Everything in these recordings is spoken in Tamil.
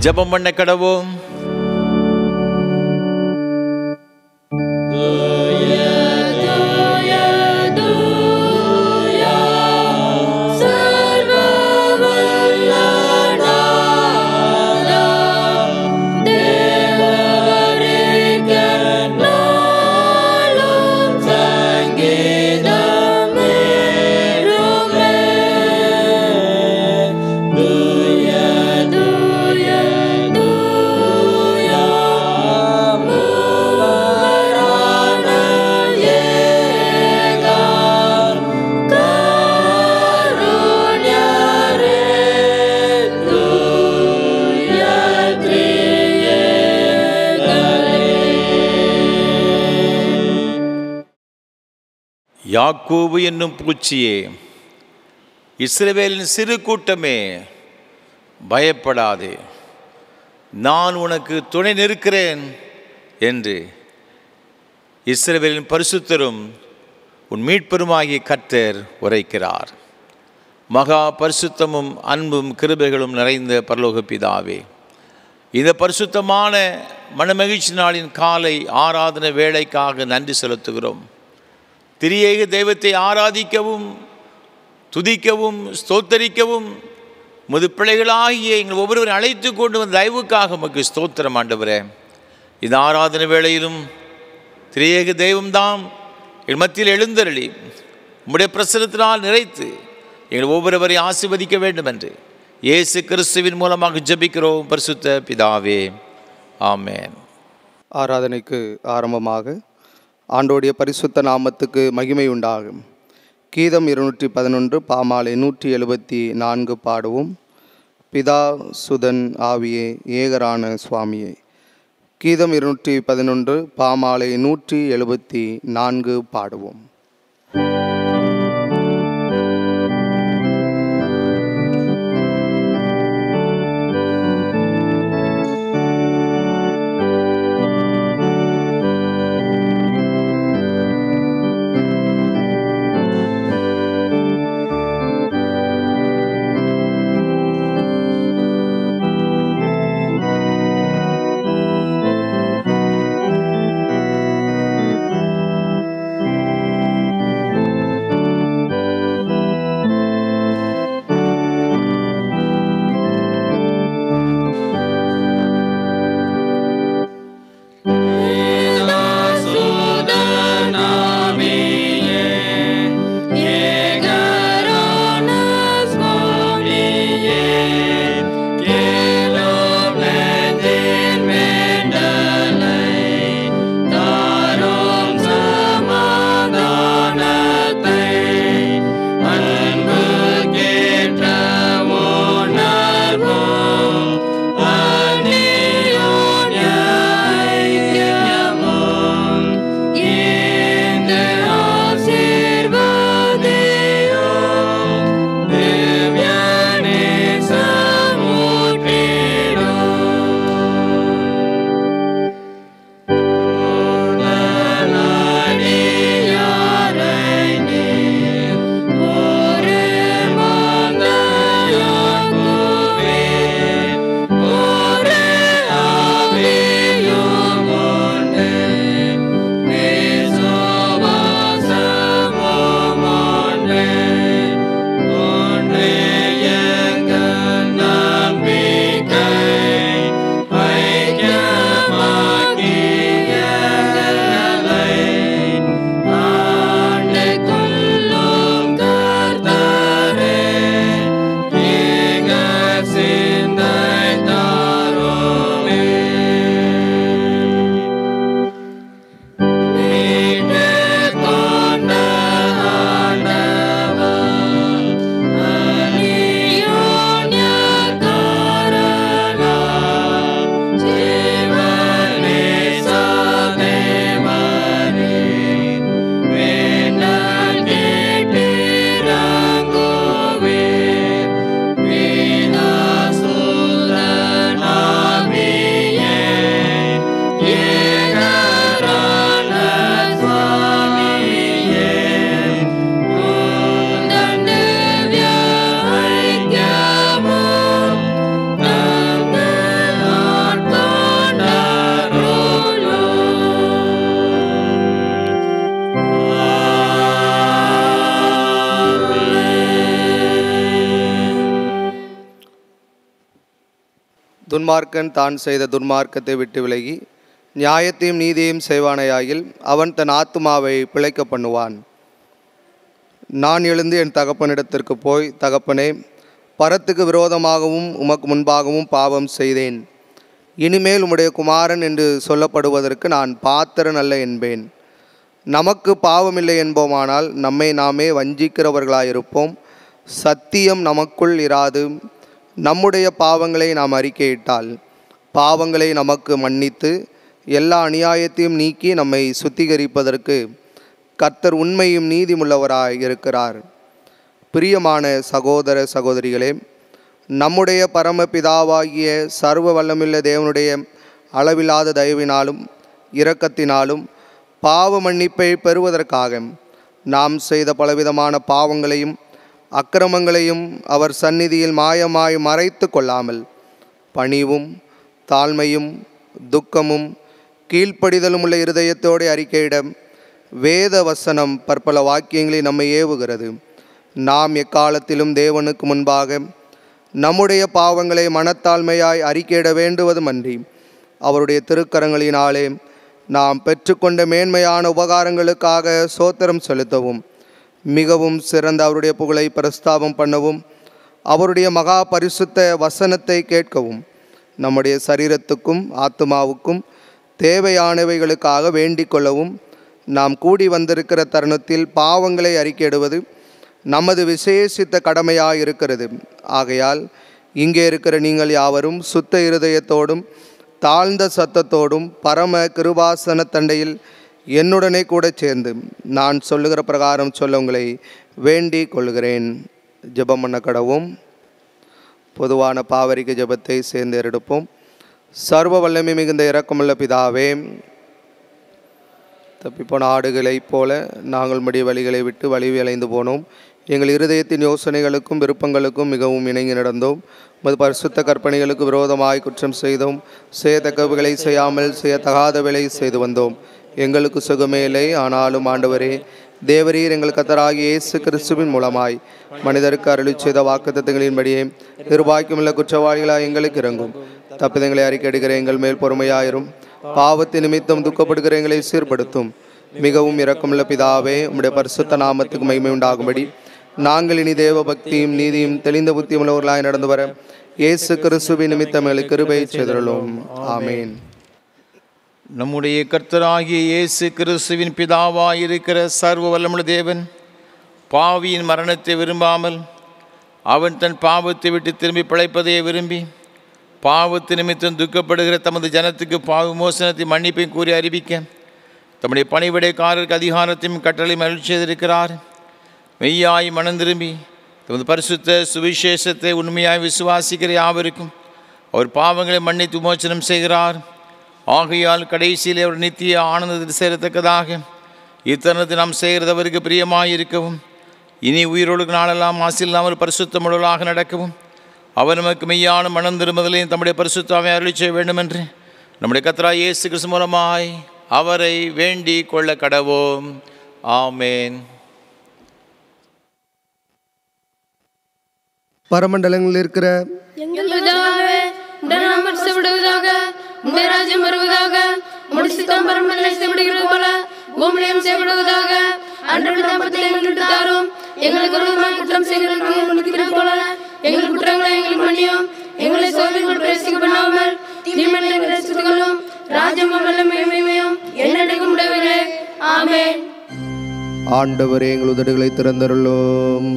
ஜெபம் பண்ண கடவோம். யாக்கோபு என்னும் பூச்சியே, இஸ்ரவேலின் சிறு கூட்டமே, பயப்படாதே, நான் உனக்கு துணை நிற்கிறேன் என்று இஸ்ரவேலின் பரிசுத்தரும் உன் மீட்பெருமாகிய கர்த்தர் உரைக்கிறார். மகா பரிசுத்தமும் அன்பும் கிருபைகளும் நிறைந்த பரலோக பிதாவே, இந்த பரிசுத்தமான மனமகிழ்ச்சி நாளின் காலை ஆராதனை வேளைக்காக நன்றி செலுத்துகிறோம். திரியேக தெய்வத்தை ஆராதிக்கவும் துதிக்கவும் ஸ்தோத்தரிக்கவும் முது பிள்ளைகளாகிய எங்கள் ஒவ்வொருவரை அழைத்து கொண்டு வந்த தயவுக்காக உமக்கு ஸ்தோத்திரம் ஆண்டவரே. இந்த ஆராதனை வேளையிலும் திரியேக தெய்வம்தான் எங்கள் மத்தியில் எழுந்தருளி உம்முடைய பிரசன்னத்தினால் நிறைத்து எங்கள் ஒவ்வொருவரை ஆசீர்வதிக்க வேண்டும் என்று இயேசு கிறிஸ்துவின் மூலமாக ஜெபிக்கிறோம் பரிசுத்த பிதாவே, ஆமென். ஆராதனைக்கு ஆரம்பமாக ஆண்டோடைய பரிசுத்த நாமத்துக்கு மகிமை உண்டாகும். கீதம் 211 பாமாலை 174 பாடுவோம். பிதா சுதன் ஆவியே ஏகரான சுவாமியே. கீதம் 211 பாமாலை 174 பாடுவோம். துன்மார்க்கன் தான் செய்த துன்மார்க்கத்தை விட்டு விலகி நியாயத்தையும் நீதியையும் செய்வானையாயில் அவன் தன் ஆத்துமாவை பிழைக்க பண்ணுவான். நான் எழுந்து என் தகப்பனிடத்திற்கு போய், தகப்பனே, பரத்துக்கு விரோதமாகவும் உமக்கு முன்பாகவும் பாவம் செய்தேன். இனிமேல் உம்முடைய குமாரன் என்று சொல்லப்படுவதற்கு நான் பாத்திரன் அல்ல என்பேன். நமக்கு பாவமில்லை என்போமானால் நம்மை நாமே வஞ்சிக்கிறவர்களாயிருப்போம். சத்தியம் நமக்குள் இராது. நம்முடைய பாவங்களை நாம் அறிக்கையிட்டால் பாவங்களை நமக்கு மன்னித்து எல்லா அநியாயத்தையும் நீக்கி நம்மை சுத்திகரிப்பதற்கு கர்த்தர் உண்மையும் நீதியுள்ளவராய் இருக்கிறார். பிரியமான சகோதர சகோதரிகளே, நம்முடைய பரமபிதாவாகிய சர்வ வல்லமுள்ள தேவனுடைய அளவில்லாத தயவினாலும் இரக்கத்தினாலும் பாவ மன்னிப்பை பெறுவதற்காக நாம் செய்த பலவிதமான பாவங்களையும் அக்கிரமங்களையும் அவர் சந்நிதியில் மாயமாய் மறைத்து கொள்ளாமல் பணிவும் தாழ்மையும் துக்கமும் கீழ்ப்படிதலும் உள்ள இருதயத்தோடு அறிக்கையிட வேத வசனம் பற்பல வாக்கியங்களை நம்மை ஏவுகிறது. நாம் எக்காலத்திலும் தேவனுக்கு முன்பாக நம்முடைய பாவங்களை மனத்தாழ்மையாய் அறிக்கையிட வேண்டுவதுமன்றி அவருடைய திருக்கரங்களினாலே நாம் பெற்றுக்கொண்ட மேன்மையான உபகாரங்களுக்காக சோத்திரம் செலுத்தவும் மிகவும் சிறந்த அவருடைய புகழை பிரஸ்தாபம் பண்ணவும் அவருடைய மகா பரிசுத்த வசனத்தை கேட்கவும் நம்முடைய சரீரத்துக்கும் ஆத்மாவுக்கும் தேவையானவைகளுக்காக வேண்டிக் கொள்ளவும் நாம் கூடி வந்திருக்கிற தருணத்தில் பாவங்களை அறிக்கையிடுவது நமது விசேஷித்த கடமையாக இருக்கிறது. ஆகையால் இங்கே இருக்கிற நீங்கள் யாவரும் சுத்த இருதயத்தோடும் தாழ்ந்த சத்தத்தோடும் பரம கிருபாசன தண்டையில் என்னுடனே கூட சேர்ந்து நான் சொல்லுகிற பிரகாரம் சொல்ல உங்களை வேண்டிக் கொள்கிறேன். ஜெபம் பண்ண கடவும். பொதுவான பாவரிக்க ஜெபத்தை சேர்ந்து எடுப்போம். சர்வ வல்லமை மிகுந்த இரக்கமுள்ள பிதாவே, தப்பிப்போன ஆடுகளைப் போல நாங்கள் முடிய வழிகளை விட்டு வழி அலைந்து போனோம். எங்கள் இருதயத்தின் யோசனைகளுக்கும் விருப்பங்களுக்கும் மிகவும் இணங்கி நடந்தோம். உமது பரிசுத்த கற்பனைகளுக்கு விரோதமாய் குற்றம் செய்தோம். செய்யத்தக்கவைகளை செய்யாமல் செய்யத்தகாதவைகளை செய்து வந்தோம். எங்களுக்கு சுகமே இல்லை. ஆனாலும் ஆண்டவரே, தேவரீர் எங்கள் கர்த்தராகிய இயேசு கிறிஸ்துவின் மூலமாய் மனிதருக்கு அருளி செய்த வாக்குத்தத்தங்களின்படியே நிர்வாகியமுள்ள குற்றவாளிகளாய் எங்களுக்கு இறங்கும். தப்பிதங்களை அறிக்கையிடுகிற எங்கள் மேல் பொறுமையாயிரும். பாவத்தின் நிமித்தம் துக்கப்படுகிற எங்களை சீர்படுத்தும். மிகவும் இரக்கமுள்ள பிதாவே, உம்முடைய பரிசுத்த நாமத்துக்கு மகிமை உண்டாகும்படி நாங்கள் இனி தேவ பக்தியும் நீதியும் தெளிந்த புத்தியுள்ளவர்களாய் நடந்து வர இயேசு கிறிஸ்துவின் நிமித்தம் எங்களுக்கு கிருபை செய்தருளும். ஆமேன். நம்முடைய கர்த்தராகிய இயேசு கிறிஸ்துவின் பிதாவாயிருக்கிற சர்வ வல்லமுள்ள தேவன் பாவியின் மரணத்தை விரும்பாமல் அவன் தன் பாவத்தை விட்டு திரும்பி பிழைப்பதையே விரும்பி பாவத்து நிமித்தம் துக்கப்படுகிற தமது ஜனத்துக்கு பாவ மோசனத்தை மன்னிப்பையும் கூறி அறிவிக்க தம்முடைய பணிவிடைக்காரருக்கு அதிகாரத்தையும் கட்டளையும் அருளி செய்திருக்கிறார். மெய்யாய் மனம் திரும்பி தமது பரிசுத்த சுவிசேஷத்தை உண்மையாய் விசுவாசிக்கிற யாவருக்கும் அவர் பாவங்களை மன்னித்து விமோசனம் செய்கிறார். ஆகையால் கடைசியில் அவர் நித்திய ஆனந்தத்தில் சேரத்தக்கதாக இத்தருணத்தை நாம் செய்கிறது அவருக்கு பிரியமாயிருக்கவும் இனி உயிரோடு நாளெல்லாம் ஆசில்லாமல் பரிசுத்தமுள்ளவர்களாக நடக்கவும் அவர் நமக்கு மெய்யான மனம் திரும்புதலையும் தம்முடைய பரிசுத்தாவை அருளி செய்ய வேண்டுமென்று நம்முடைய கர்த்தராகிய இயேசு கிறிஸ்து மூலமாய் அவரை வேண்டிக் கொள்ள கடவோம். ஆமேன். பரமண்டலங்களில் இருக்கிற எங்கள் பிதாவே, உம்முடைய நாமம் பரிசுத்தப்படுவதாக, உம்முடைய ராஜ்யம் வருவதாக, உம்முடைய சித்தம் பரமண்டலத்தில் செய்யப்படுகிறது போல பூமியிலும் செய்யப்படுவதாக. அன்றாட அப்பத்தை எங்களுக்கு தாரும். எங்களுக்கு விரோதமாக குற்றம் செய்கிறவர்களுக்கு மன்னிக்கிறது போல எங்கள் குற்றங்களை எங்களுக்கு மன்னியும். எங்களை சோதனைகள் பிரவேசிக்க பண்ணாமல் தீமையை ரட்சித்துக் கொள்ளும். ராஜ்யமும் வல்லமையும் மகிமையும் என்னைக்கும் உடையவரே. ஆமென். ஆண்டவரே, எங்கள் உதடுகளை திறந்தருளும்.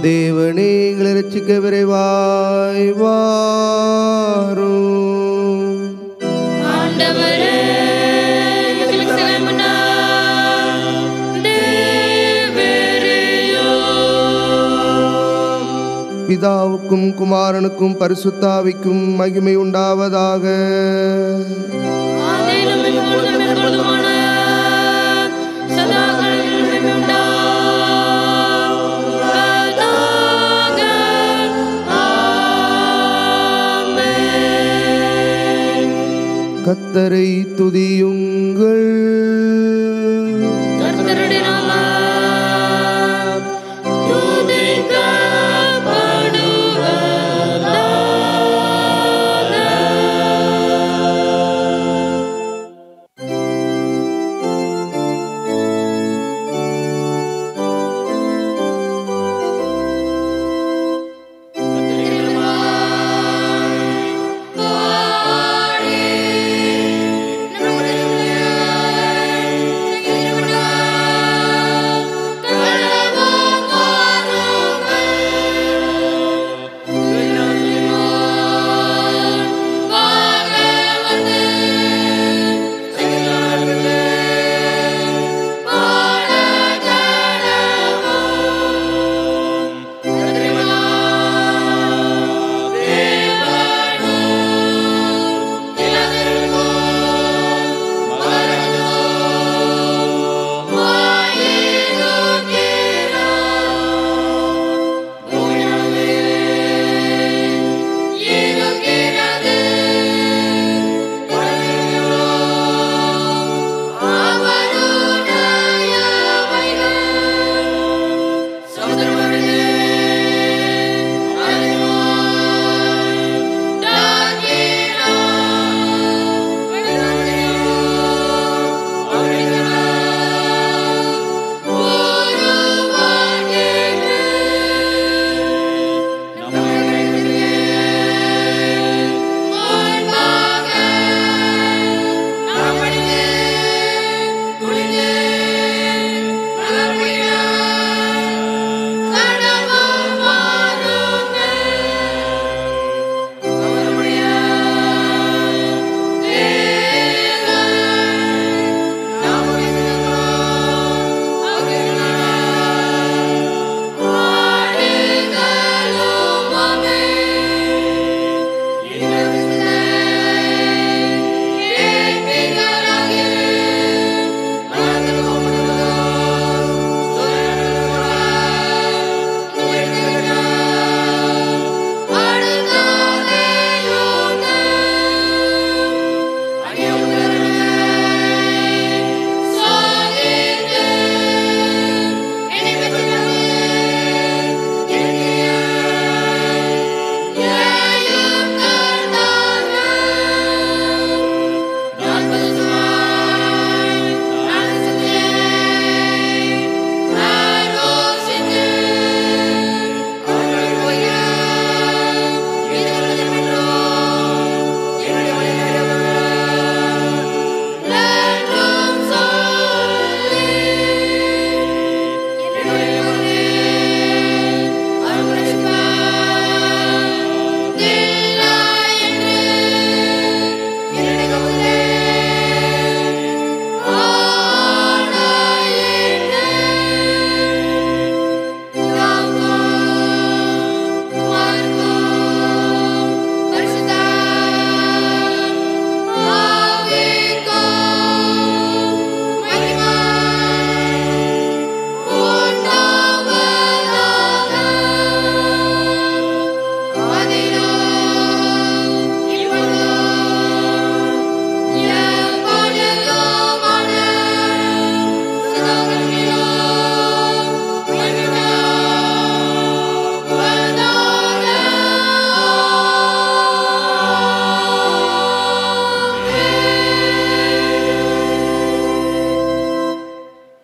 தேவனே, எங்களை ரட்சிக்க விரைவாய் வாரும். ஆண்டவரே, எங்களுக்கு சகாயம் பண்ணார். பிதாவுக்கும் குமாரனுக்கும் பரிசுத்தாவிக்கும் மகிமை உண்டாவதாக. கர்த்தரை துதியுங்கள். கர்த்தருடைய நாமம் துதிக்கப்படுவதாக.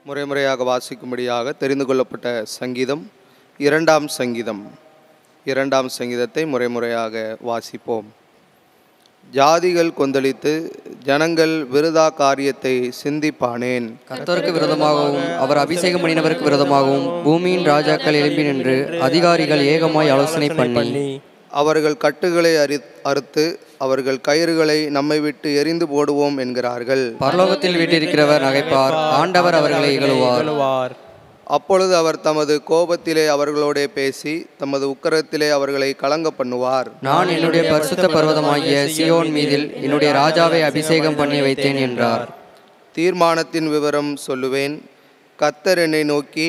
முறைமுறையாக வாசிக்கும்படியாக தெரிந்து கொள்ளப்பட்ட சங்கீதம் இரண்டாம் சங்கீதம். இரண்டாம் சங்கீதத்தை முறைமுறையாக வாசிப்போம். ஜாதிகள் கொந்தளித்து ஜனங்கள் விருதா காரியத்தை சிந்திப்பானேன். கர்த்தருக்கு விரோதமாகவும் அவர் அபிஷேகம் பண்ணினவருக்கு விரோதமாகவும் பூமியின் ராஜாக்கள் எழும்பி நின்று அதிகாரிகள் ஏகமாய் ஆலோசனை பண்ணி அவர்கள் கட்டுகளை அறுத்து அவர்கள் கயிறுகளை நம்மை விட்டு எரிந்து போடுவோம் என்கிறார்கள். பரலோகத்தில் வீட்டிருக்கிறவர் நகைப்பார், ஆண்டவர் அவர்களை இகழுவார். அப்பொழுது அவர் தமது கோபத்திலே அவர்களோடே பேசி தமது உக்கிரத்திலே அவர்களை கலங்க பண்ணுவார். நான் என்னுடைய பரிசுத்த பர்வதமாகிய சியோன் மீதில் என்னுடைய ராஜாவை அபிஷேகம் பண்ணி வைத்தேன் என்றார். தீர்மானத்தின் விவரம் சொல்லுவேன். கர்த்தர் என்னை நோக்கி,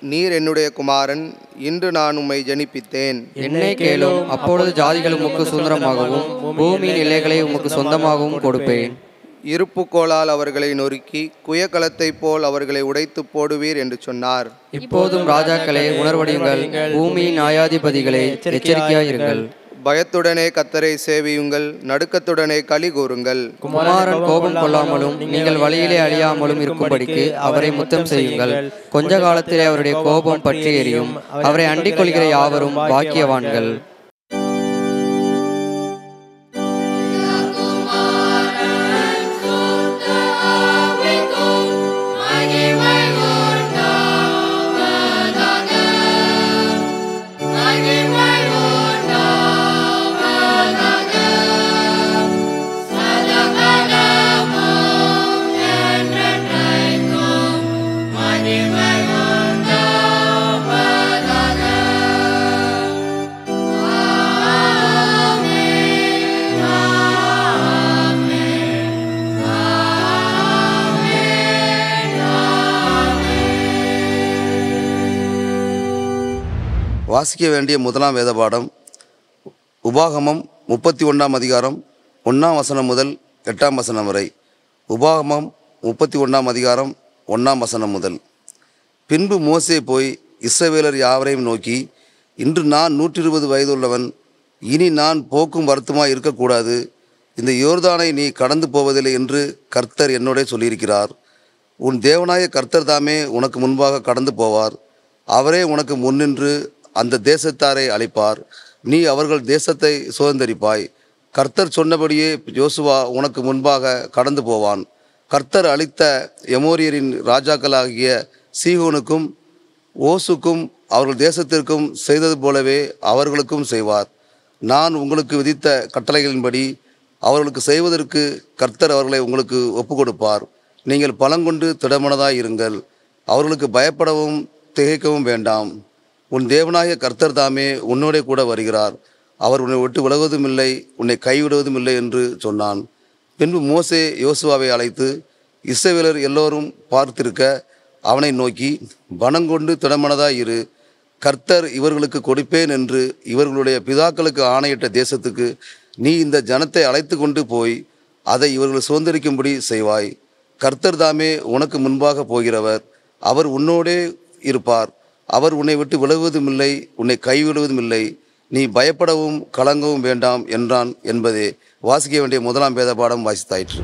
நீர் என்னுடைய குமாரன், இன்று நான் உம்மை ஜனிப்பித்தேன். என்னை கேளும், அப்பொழுது ஜாதிகள் உமக்கு சுதந்திரமாகவும் பூமியின் எல்லைகளை உமக்கு சொந்தமாகவும் கொடுப்பேன். இருப்புக்கோளால் அவர்களை நொறுக்கி குயக்கலத்தைப் போல் அவர்களை உடைத்து போடுவீர் என்று சொன்னார். இப்போதும் ராஜாக்களே உணர்வடையுங்கள், பூமியின் நியாயாதிபதிகளே எச்சரிக்கையாயிருங்கள். பயத்துடனே கர்த்தரை சேவியுங்கள், நடுக்கத்துடனே களி கூறுங்கள். குமாரன் கோபம் கொள்ளாமலும் நீங்கள் வழியிலே அழியாமலும் இருக்கும்படிக்கு அவரை முத்தம் செய்யுங்கள். கொஞ்ச காலத்திலே அவருடைய கோபம் பற்றி எரியும். அவரை அண்டிக் கொள்கிற யாவரும் பாக்கியவான்கள். வாசிக்க வேண்டிய முதலாம் வேத பாடம் உபாகமம் 31ஆம் அதிகாரம் 1ஆம் வசனம் முதல் 8ஆம் வசனம் வரை. உபாகமம் 31ஆம் அதிகாரம் 1ஆம் வசனம் முதல். பின்பு மோசே போய் இஸ்ரவேலர் யாவரையும் நோக்கி, இன்று நான் 120 வயதுள்ளவன், இனி நான் போக்கும் வருத்தமாய் இருக்கக்கூடாது. இந்த யோர்தானை நீ கடந்து போவதில்லை என்று கர்த்தர் என்னோட சொல்லியிருக்கிறார். உன் தேவனாய கர்த்தர் தாமே உனக்கு முன்பாக கடந்து போவார். அவரே உனக்கு முன்னின்று அந்த தேசத்தாரை அழைப்பார். நீ அவர்கள் தேசத்தை சுதந்தரிப்பாய். கர்த்தர் சொன்னபடியே யோசுவா உனக்கு முன்பாக கடந்து போவான். கர்த்தர் அளித்த எமோரியரின் ராஜாக்களாகிய சீகோனுக்கும் ஓசுக்கும் அவர்கள் தேசத்திற்கும் செய்தது போலவே அவர்களுக்கும் செய்வார். நான் உங்களுக்கு விதித்த கட்டளைகளின்படி அவர்களுக்கு செய்வதற்கு கர்த்தர் அவர்களை உங்களுக்கு ஒப்பு கொடுப்பார். நீங்கள் பலங்கொண்டு திடமனதாய் இருங்கள். அவர்களுக்கு பயப்படவும் திகைக்கவும் வேண்டாம். உன் தேவனாகிய கர்த்தர் தாமே உன்னோடே கூட வருகிறார். அவர் உன்னை விட்டு விலகுவதும் இல்லை, உன்னை கைவிடுவதும் இல்லை என்று சொன்னான். பின்பு மோசே யோசுவாவை அழைத்து இஸ்ரவேலர் எல்லோரும் பார்த்திருக்க அவனை நோக்கி, பணங்கொண்டு திடமனதாய் இரு. கர்த்தர் இவர்களுக்கு கொடுப்பேன் என்று இவர்களுடைய பிதாக்களுக்கு ஆணையிட்ட தேசத்துக்கு நீ இந்த ஜனத்தை அழைத்து கொண்டு போய் அதை இவர்கள் சுதந்திரிக்கும்படி செய்வாய். கர்த்தர் தாமே உனக்கு முன்பாக போகிறவர். அவர் உன்னோடே இருப்பார். அவர் உன்னை விட்டு விலகுவதும் இல்லை, உன்னை கைவிடுவதும் இல்லை. நீ பயப்படவும் கலங்கவும் வேண்டாம் என்றான் என்பதே வாசிக்க வேண்டிய முதலாம் வேத பாடம் வாசித்தாயிற்று.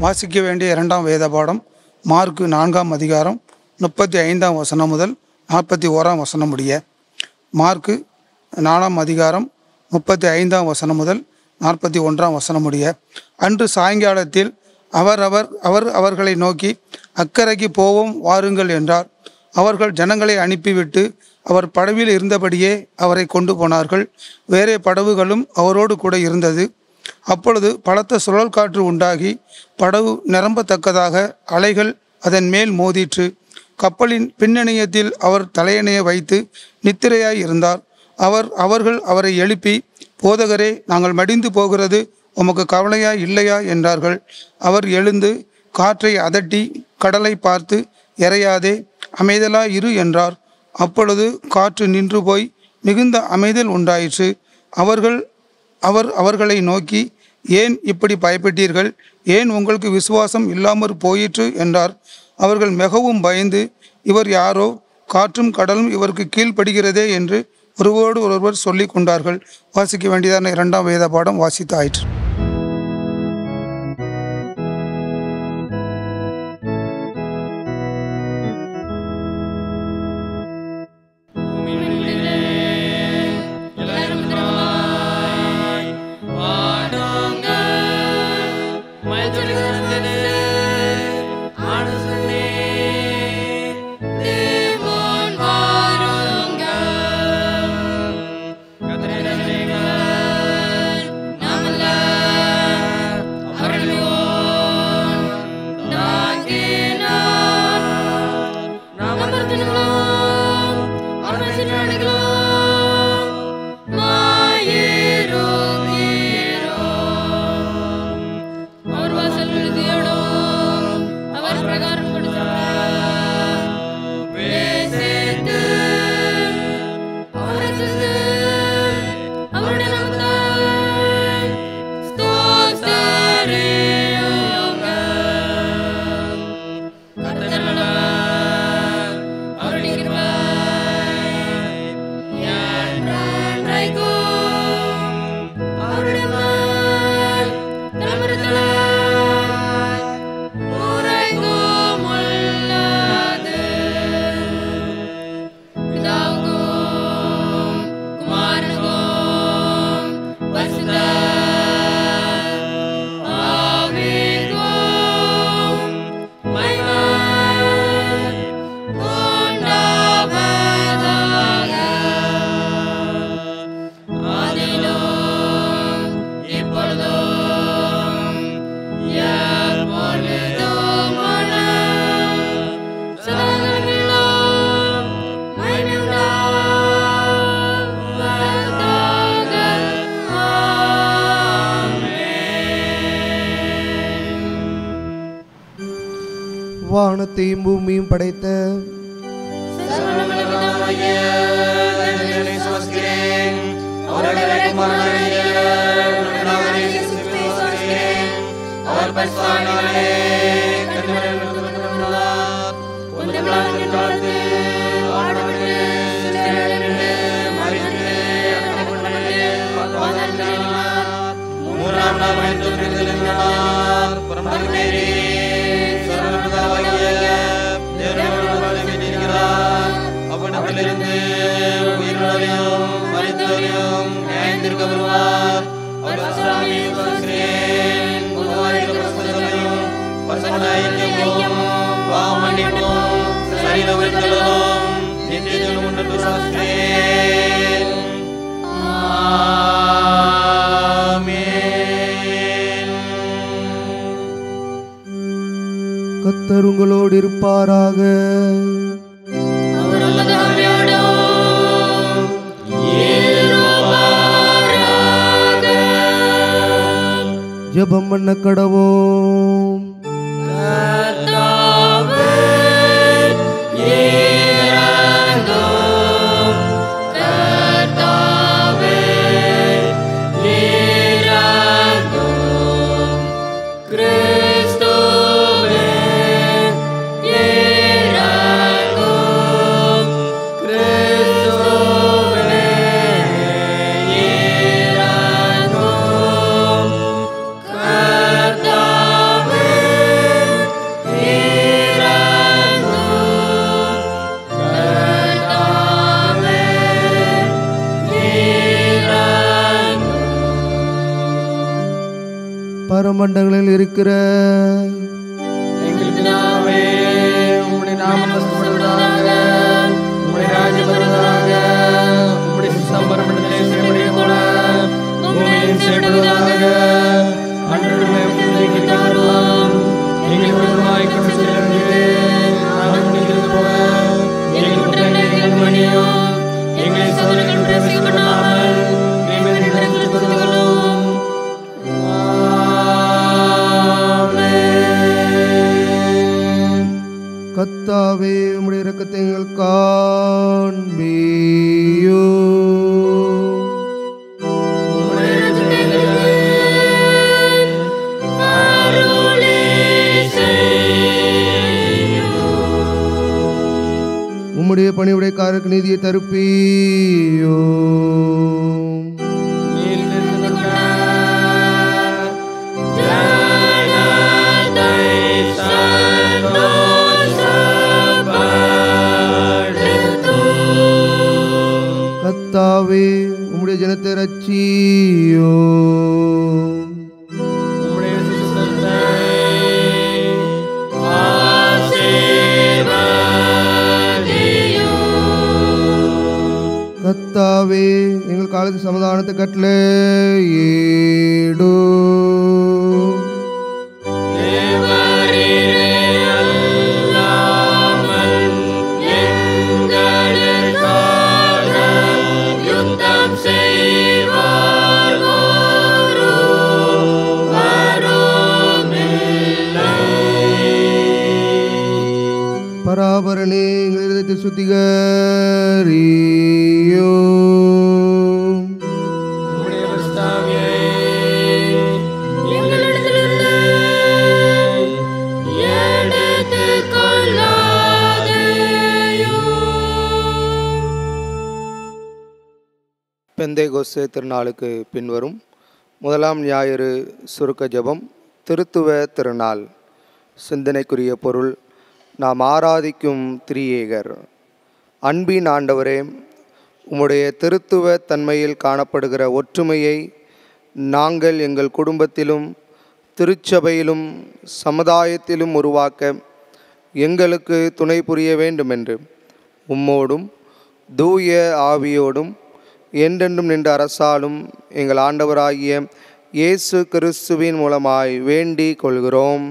வாசிக்க வேண்டிய இரண்டாம் வேத பாடம் மார்க்கு 4ஆம் அதிகாரம் 35ஆம் வசனம் முதல் 41ஆம் வசனம் முடிய. மார்க்கு 4ஆம் அதிகாரம் 35ஆம் வசனம் முதல் 41ஆம் வசனம் முடிய. அன்று சாயங்காலத்தில் அவர் அவர்களை நோக்கி, அக்கரைக்கு போவோம் வாருங்கள் என்றார். அவர்கள் ஜனங்களை அனுப்பிவிட்டு அவர் படவில் இருந்தபடியே அவரை கொண்டு போனார்கள். வேறே படவுகளும் அவரோடு கூட இருந்தது. அப்பொழுது பலத்த சுழல் காற்று உண்டாகி படவு நிரம்பத்தக்கதாக அலைகள் அதன் மேல் மோதிற்று. கப்பலின் பின்னணியத்தில் அவர் தலையணைய வைத்து நித்திரையாய் இருந்தார். அவர்கள் அவரை எழுப்பி, போதகரே, நாங்கள் மடிந்து போகிறது உமக்கு கவலையா இல்லையா என்றார்கள். அவர் எழுந்து காற்றை அதட்டி கடலை பார்த்து, எறையாதே, அமைதலாய் இரு என்றார். அப்பொழுது காற்று நின்று போய் மிகுந்த அமைதல் உண்டாயிற்று. அவர்களை நோக்கி, ஏன் இப்படி பயப்பட்டீர்கள்? ஏன் உங்களுக்கு விசுவாசம் இல்லாமற் போயிற்று என்றார். அவர்கள் மிகவும் பயந்து, இவர் யாரோ, காற்றும் கடலும் இவருக்கு கீழ்ப்படுகிறதே என்று ஒருவரோடு ஒருவர் சொல்லி கொண்டார்கள். வாசிக்க வேண்டியதான 2ஆம் வேத பாடம் வாசித்தாயிற்று. வானத்தையும் பூமியும் படைத்த கர்த்தர் உங்களோடு இருப்பாராக. ஜெபம் பண்ண கடவோம். பரமண்டங்களில் இருக்கிற எங்கள் பிதாவே, உம்முடைய நாமம் மகிமைப்படுவதாக, உம்முடைய ராஜ்யம் வருவதாக. உம்முடைய பணிவுடைக்காரருக்கு நீதியை தருப்பீயோ. கர்த்தாவே உம்முடைய ஜனத்தை ரட்சியோ. கர்த்தாவே எங்கள் காலத்து சமாதானத்தை கட்டளையிடு. பராபரனே எங்கள் இதயத்தை சுத்திகரியோ. பெந்தேகோஸ்தே திருநாளுக்கு பின்வரும் முதலாம் ஞாயிறு சுருக்க ஜெபம். திருத்துவ திருநாள். சிந்தனைக்குரிய பொருள்: நாம் ஆராதிக்கும் திரியேகர். அன்பின் ஆண்டவரே, உம்முடைய திருத்துவ தன்மையில் காணப்படுகிற ஒற்றுமையை நாங்கள் எங்கள் குடும்பத்திலும் திருச்சபையிலும் சமுதாயத்திலும் உருவாக்க எங்களுக்கு துணை புரிய வேண்டுமென்று உம்மோடும் தூய ஆவியோடும் என்றென்றும் நின்று அரசாலும் எங்கள் ஆண்டவராகிய இயேசு கிறிஸ்துவின் மூலமாய் வேண்டிக் கொள்கிறோம்.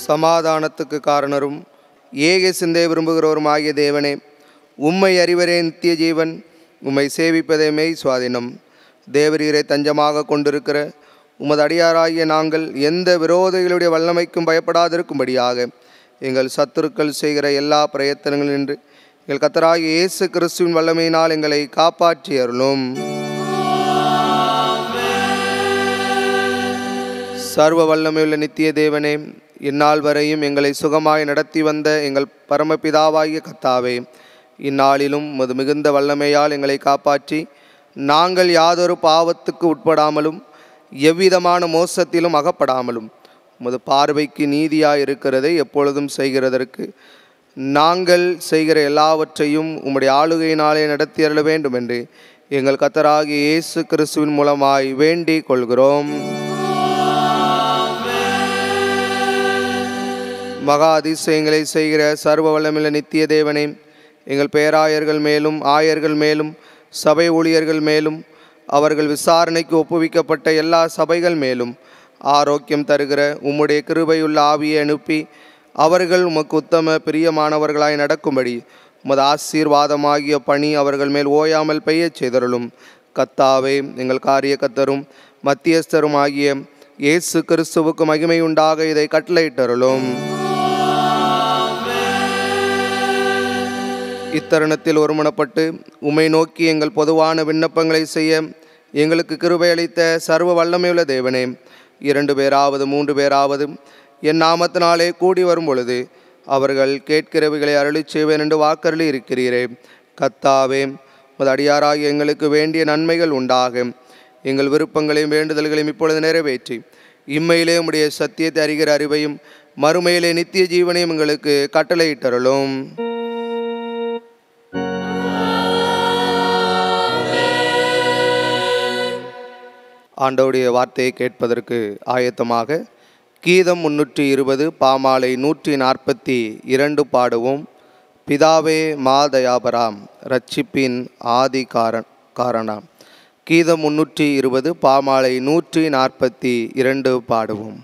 சமாதானத்துக்கு காரணரும் ஏக சிந்தை விரும்புகிறவரும் ஆகிய தேவனே, உம்மை அறிவரே நித்திய ஜீவன், உம்மை சேவிப்பதே மெய் சுவாதீனம். தேவரீரை தஞ்சமாக கொண்டிருக்கிற உமது அடியாராகிய நாங்கள் எந்த விரோதிகளுடைய வல்லமைக்கும் பயப்படாதிருக்கும்படியாக எங்கள் சத்துருக்கள் செய்கிற எல்லா பிரயத்தனங்களும் நின்று எங்கள் கர்த்தராகிய இயேசு கிறிஸ்துவின் வல்லமையினால் எங்களை காப்பாற்றி அருளும். சர்வ வல்லமையுள்ள நித்திய தேவனே, இந்நாள் வரையும் எங்களை சுகமாய் நடத்தி வந்த எங்கள் பரமபிதாவாகிய கர்த்தாவே, இந்நாளிலும் உமது மிகுந்த வல்லமையால் எங்களை காப்பாற்றி நாங்கள் யாதொரு பாவத்துக்கு உட்படாமலும் எவ்விதமான மோசத்திலும் அகப்படாமலும் உமது பார்வைக்கு நீதியாய் இருக்கிறதை எப்பொழுதும் செய்கிறதற்கு நாங்கள் செய்கிற எல்லாவற்றையும் உம்முடைய ஆளுகையினாலே நடத்தி அருள வேண்டும் என்று எங்கள் கர்த்தராகிய இயேசு கிறிஸ்துவின் மூலமாய் வேண்டிக் கொள்கிறோம். மகா அதிசயங்களை செய்கிற சர்வ வல்லமையுள்ள நித்திய தேவனே, எங்கள் பேராயர்கள் மேலும் ஆயர்கள் மேலும் சபை ஊழியர்கள் மேலும் அவர்கள் விசாரணைக்கு ஒப்புவிக்கப்பட்ட எல்லா சபைகள் மேலும் ஆரோக்கியம் தருகிற உம்முடைய கிருபையுள்ள ஆவியை அனுப்பி அவர்கள் உமக்கு உத்தம பிரியமானவர்களாய் நடக்கும்படி உமது ஆசீர்வாதமாகிய பணி அவர்கள் மேல் ஓயாமல் பெய்யச் செய்தருளும். கர்த்தாவே, எங்கள் காரிய கர்த்தரும் மத்தியஸ்தரும் ஆகிய இயேசு கிறிஸ்துவுக்கு மகிமை உண்டாக இதை கட்டளையிட்டருளும். இத்தருணத்தில் ஒருமனப்பட்டு உம்மை நோக்கி எங்கள் பொதுவான விண்ணப்பங்களை செய்ய எங்களுக்கு கிருபை அளித்த சர்வ வல்லமையுள்ள தேவனே, 2 பேராவது 3 பேராவது என் நாமத்தினாலே கூடி வரும் பொழுது அவர்கள் கேட்கிறவைகளை அருளிச் செய்வேன் என்று வாக்கருளி இருக்கிறீரே. கர்த்தாவே, உமது அடியாராகிய எங்களுக்கு வேண்டிய நன்மைகள் உண்டாக எங்கள் விருப்பங்களையும் வேண்டுதல்களையும் இப்பொழுது நிறைவேற்றி இம்மையிலே உம்முடைய சத்தியத்தை அறிகிற அறிவையும் மறுமையிலே நித்திய ஜீவனையும் எங்களுக்கு கட்டளையிட்டருளும். ஆண்டவருடைய வார்த்தையை கேட்பதற்கு ஆயத்தமாக கீதம் 320 பாமாலை 142 பாடுவோம். பிதாவே மாதயாபராம் ரட்சிப்பின் ஆதி காரணம். கீதம் 320 பாமாலை 142 பாடுவோம்.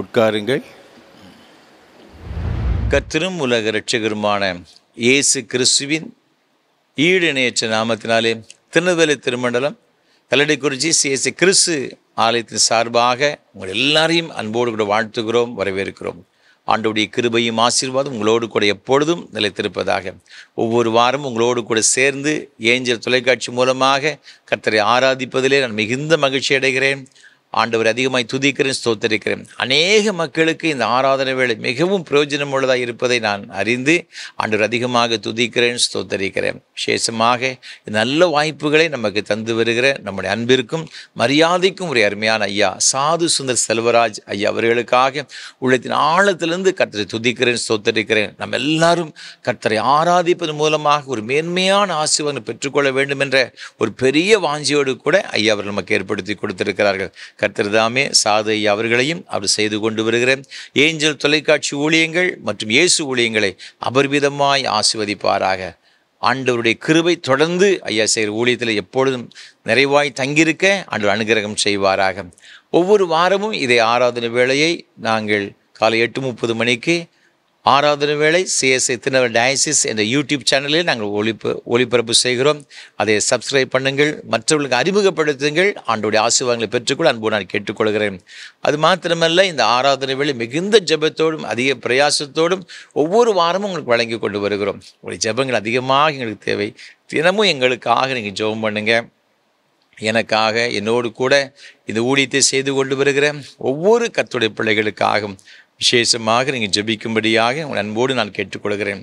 உட்காருங்கள். கர்த்தரும் உலக இரட்சகருமான இயேசு கிறிஸ்துவின் ஈடு இணையற்ற நாமத்தினாலே திருநெல்வேலி திருமண்டலம் கல்லடைக்குறிச்சி சிஎஸ்சி கிறிஸ்து ஆலயத்தின் சார்பாக உங்கள் எல்லாரையும் அன்போடு கூட வாழ்த்துகிறோம், வரவேற்கிறோம். ஆண்டவருடைய கிருபையும் ஆசீர்வாதம் உங்களோடு கூட எப்பொழுதும் நிலைத்திருப்பதாக. ஒவ்வொரு வாரமும் உங்களோடு கூட சேர்ந்து ஏஞ்சல் தொலைக்காட்சி மூலமாக கர்த்தரை ஆராதிப்பதிலே நான் மிகுந்த மகிழ்ச்சி அடைகிறேன். ஆண்டவர் அதிகமாய் துதிக்கிறேன், ஸ்தோத்தரிக்கிறேன். அநேக மக்களுக்கு இந்த ஆராதனை வேளை மிகவும் பிரயோஜனம் உள்ளதாக இருப்பதை நான் அறிந்து ஆண்டவர் அதிகமாக துதிக்கிறேன், ஸ்தோத்தரிக்கிறேன். விசேஷமாக நல்ல வாய்ப்புகளை நமக்கு தந்து வருகிற நம்முடைய அன்பிற்கும் மரியாதைக்கும் ஒரு அருமையான ஐயா சாது சுந்தர் செல்வராஜ் ஐயா அவர்களுக்காக உள்ளத்தின் ஆழத்திலிருந்து கர்த்தரை துதிக்கிறேன், ஸ்தோத்தரிக்கிறேன். நம்ம எல்லாரும் கர்த்தரை ஆராதிப்பதன் மூலமாக ஒரு மேன்மையான ஆசீர்வாதம் பெற்றுக்கொள்ள வேண்டும் என்ற ஒரு பெரிய வாஞ்சியோடு கூட ஐயா அவர்கள் நமக்கு ஏற்படுத்தி கொடுத்திருக்கிறார்கள். கர்த்தர் தாமே சாது ஐயா அவர்களையும் அவர் செய்து கொண்டு வருகிற ஏஞ்சல் தொலைக்காட்சி ஊழியங்கள் மற்றும் இயேசு ஊழியங்களை அபரிவிதமாய் ஆசீர்வதிப்பாராக. ஆண்டவருடைய கிருபை தொடர்ந்து ஐயா செய்கிற ஊழியத்தில் எப்பொழுதும் நிறைவாய் தங்கியிருக்க ஆண்டவர் அனுகிரகம் செய்வாராக. ஒவ்வொரு வாரமும் இதே ஆராதனை வேளையை நாங்கள் காலை 8:30 மணிக்கு ஆராதனை வேளை சிஎஸ்ஐ திருநெல்வேலி டயசிஸ் என்ற யூடியூப் சேனலில் நாங்கள் ஒளிபரப்பு செய்கிறோம். அதை சப்ஸ்கிரைப் பண்ணுங்கள், மற்றவர்களுக்கு அறிமுகப்படுத்துங்கள். ஆண்டோடைய ஆசீர்வாதங்களை பெற்றுக்கொள்ள அன்பு நான் கேட்டுக்கொள்கிறேன். அது மாத்திரமல்ல, இந்த ஆராதனை வேளை மிகுந்த ஜெபத்தோடும் அதிக பிரயாசத்தோடும் ஒவ்வொரு வாரமும் உங்களுக்கு வழங்கி கொண்டு வருகிறோம். உங்களுடைய ஜெபங்கள் அதிகமாக எங்களுக்கு தேவை. தினமும் எங்களுக்காக நீங்கள் ஜெபம் பண்ணுங்க. எனக்காக, என்னோடு கூட இந்த ஊழியத்தை செய்து கொண்டு வருகிற ஒவ்வொரு கர்த்தருடைய பிள்ளைகளுக்காகவும் விசேஷமாக நீங்கள் ஜெபிக்கும்படியாக உங்கள் அன்போடு நான் கேட்டுக்கொள்கிறேன்.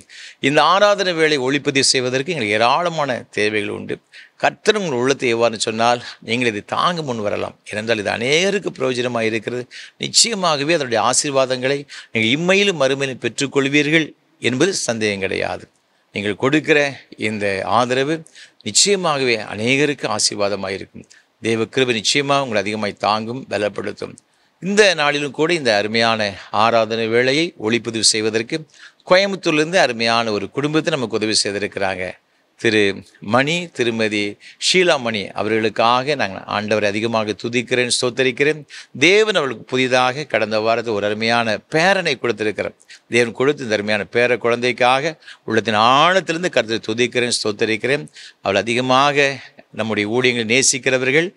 இந்த ஆராதனை வேளை ஒளிப்பதிவு செய்வதற்கு எங்களுக்கு ஏராளமான தேவைகள் உண்டு. கர்த்தர் உங்கள் உள்ளத்தை எவ்வாறு சொன்னால் நீங்கள் இதை தாங்க முன் வரலாம். ஏனென்றால் இது அநேகருக்கு பிரயோஜனமாக இருக்கிறது. நிச்சயமாகவே அதனுடைய ஆசீர்வாதங்களை நீங்கள் இம்மையிலும் மறுமையிலும் பெற்றுக்கொள்வீர்கள் என்பது சந்தேகம் கிடையாது. நீங்கள் கொடுக்கிற இந்த ஆதரவு நிச்சயமாகவே அநேகருக்கு ஆசீர்வாதமாக இருக்கும். தேவ கிருபை நிச்சயமாக உங்களை அதிகமாய் தாங்கும், பலப்படுத்தும். இந்த நாளிலும் கூட இந்த அருமையான ஆராதனை வேளையை ஒளிப்பதிவு செய்வதற்கு கோயம்புத்தூர்லேருந்து அருமையான ஒரு குடும்பத்தை நமக்கு உதவி செய்திருக்கிறாங்க. திரு மணி, திருமதி ஷீலா மணி அவர்களுக்காக நாங்கள் ஆண்டவரை அதிகமாக துதிக்கிறேன், ஸ்தோத்தரிக்கிறேன். தேவன் அவர்களுக்கு புதிதாக கடந்த வாரத்தில் ஒரு அருமையான பேரனை கொடுத்திருக்கிறார். தேவன் கொடுத்து இந்த அருமையான பேர குழந்தைக்காக உள்ளத்தின் ஆழத்திலிருந்து கர்த்தரை துதிக்கிறேன், ஸ்தோத்தரிக்கிறேன். அவள் அதிகமாக நம்முடைய ஊழியங்களை நேசிக்கிறவர்கள்,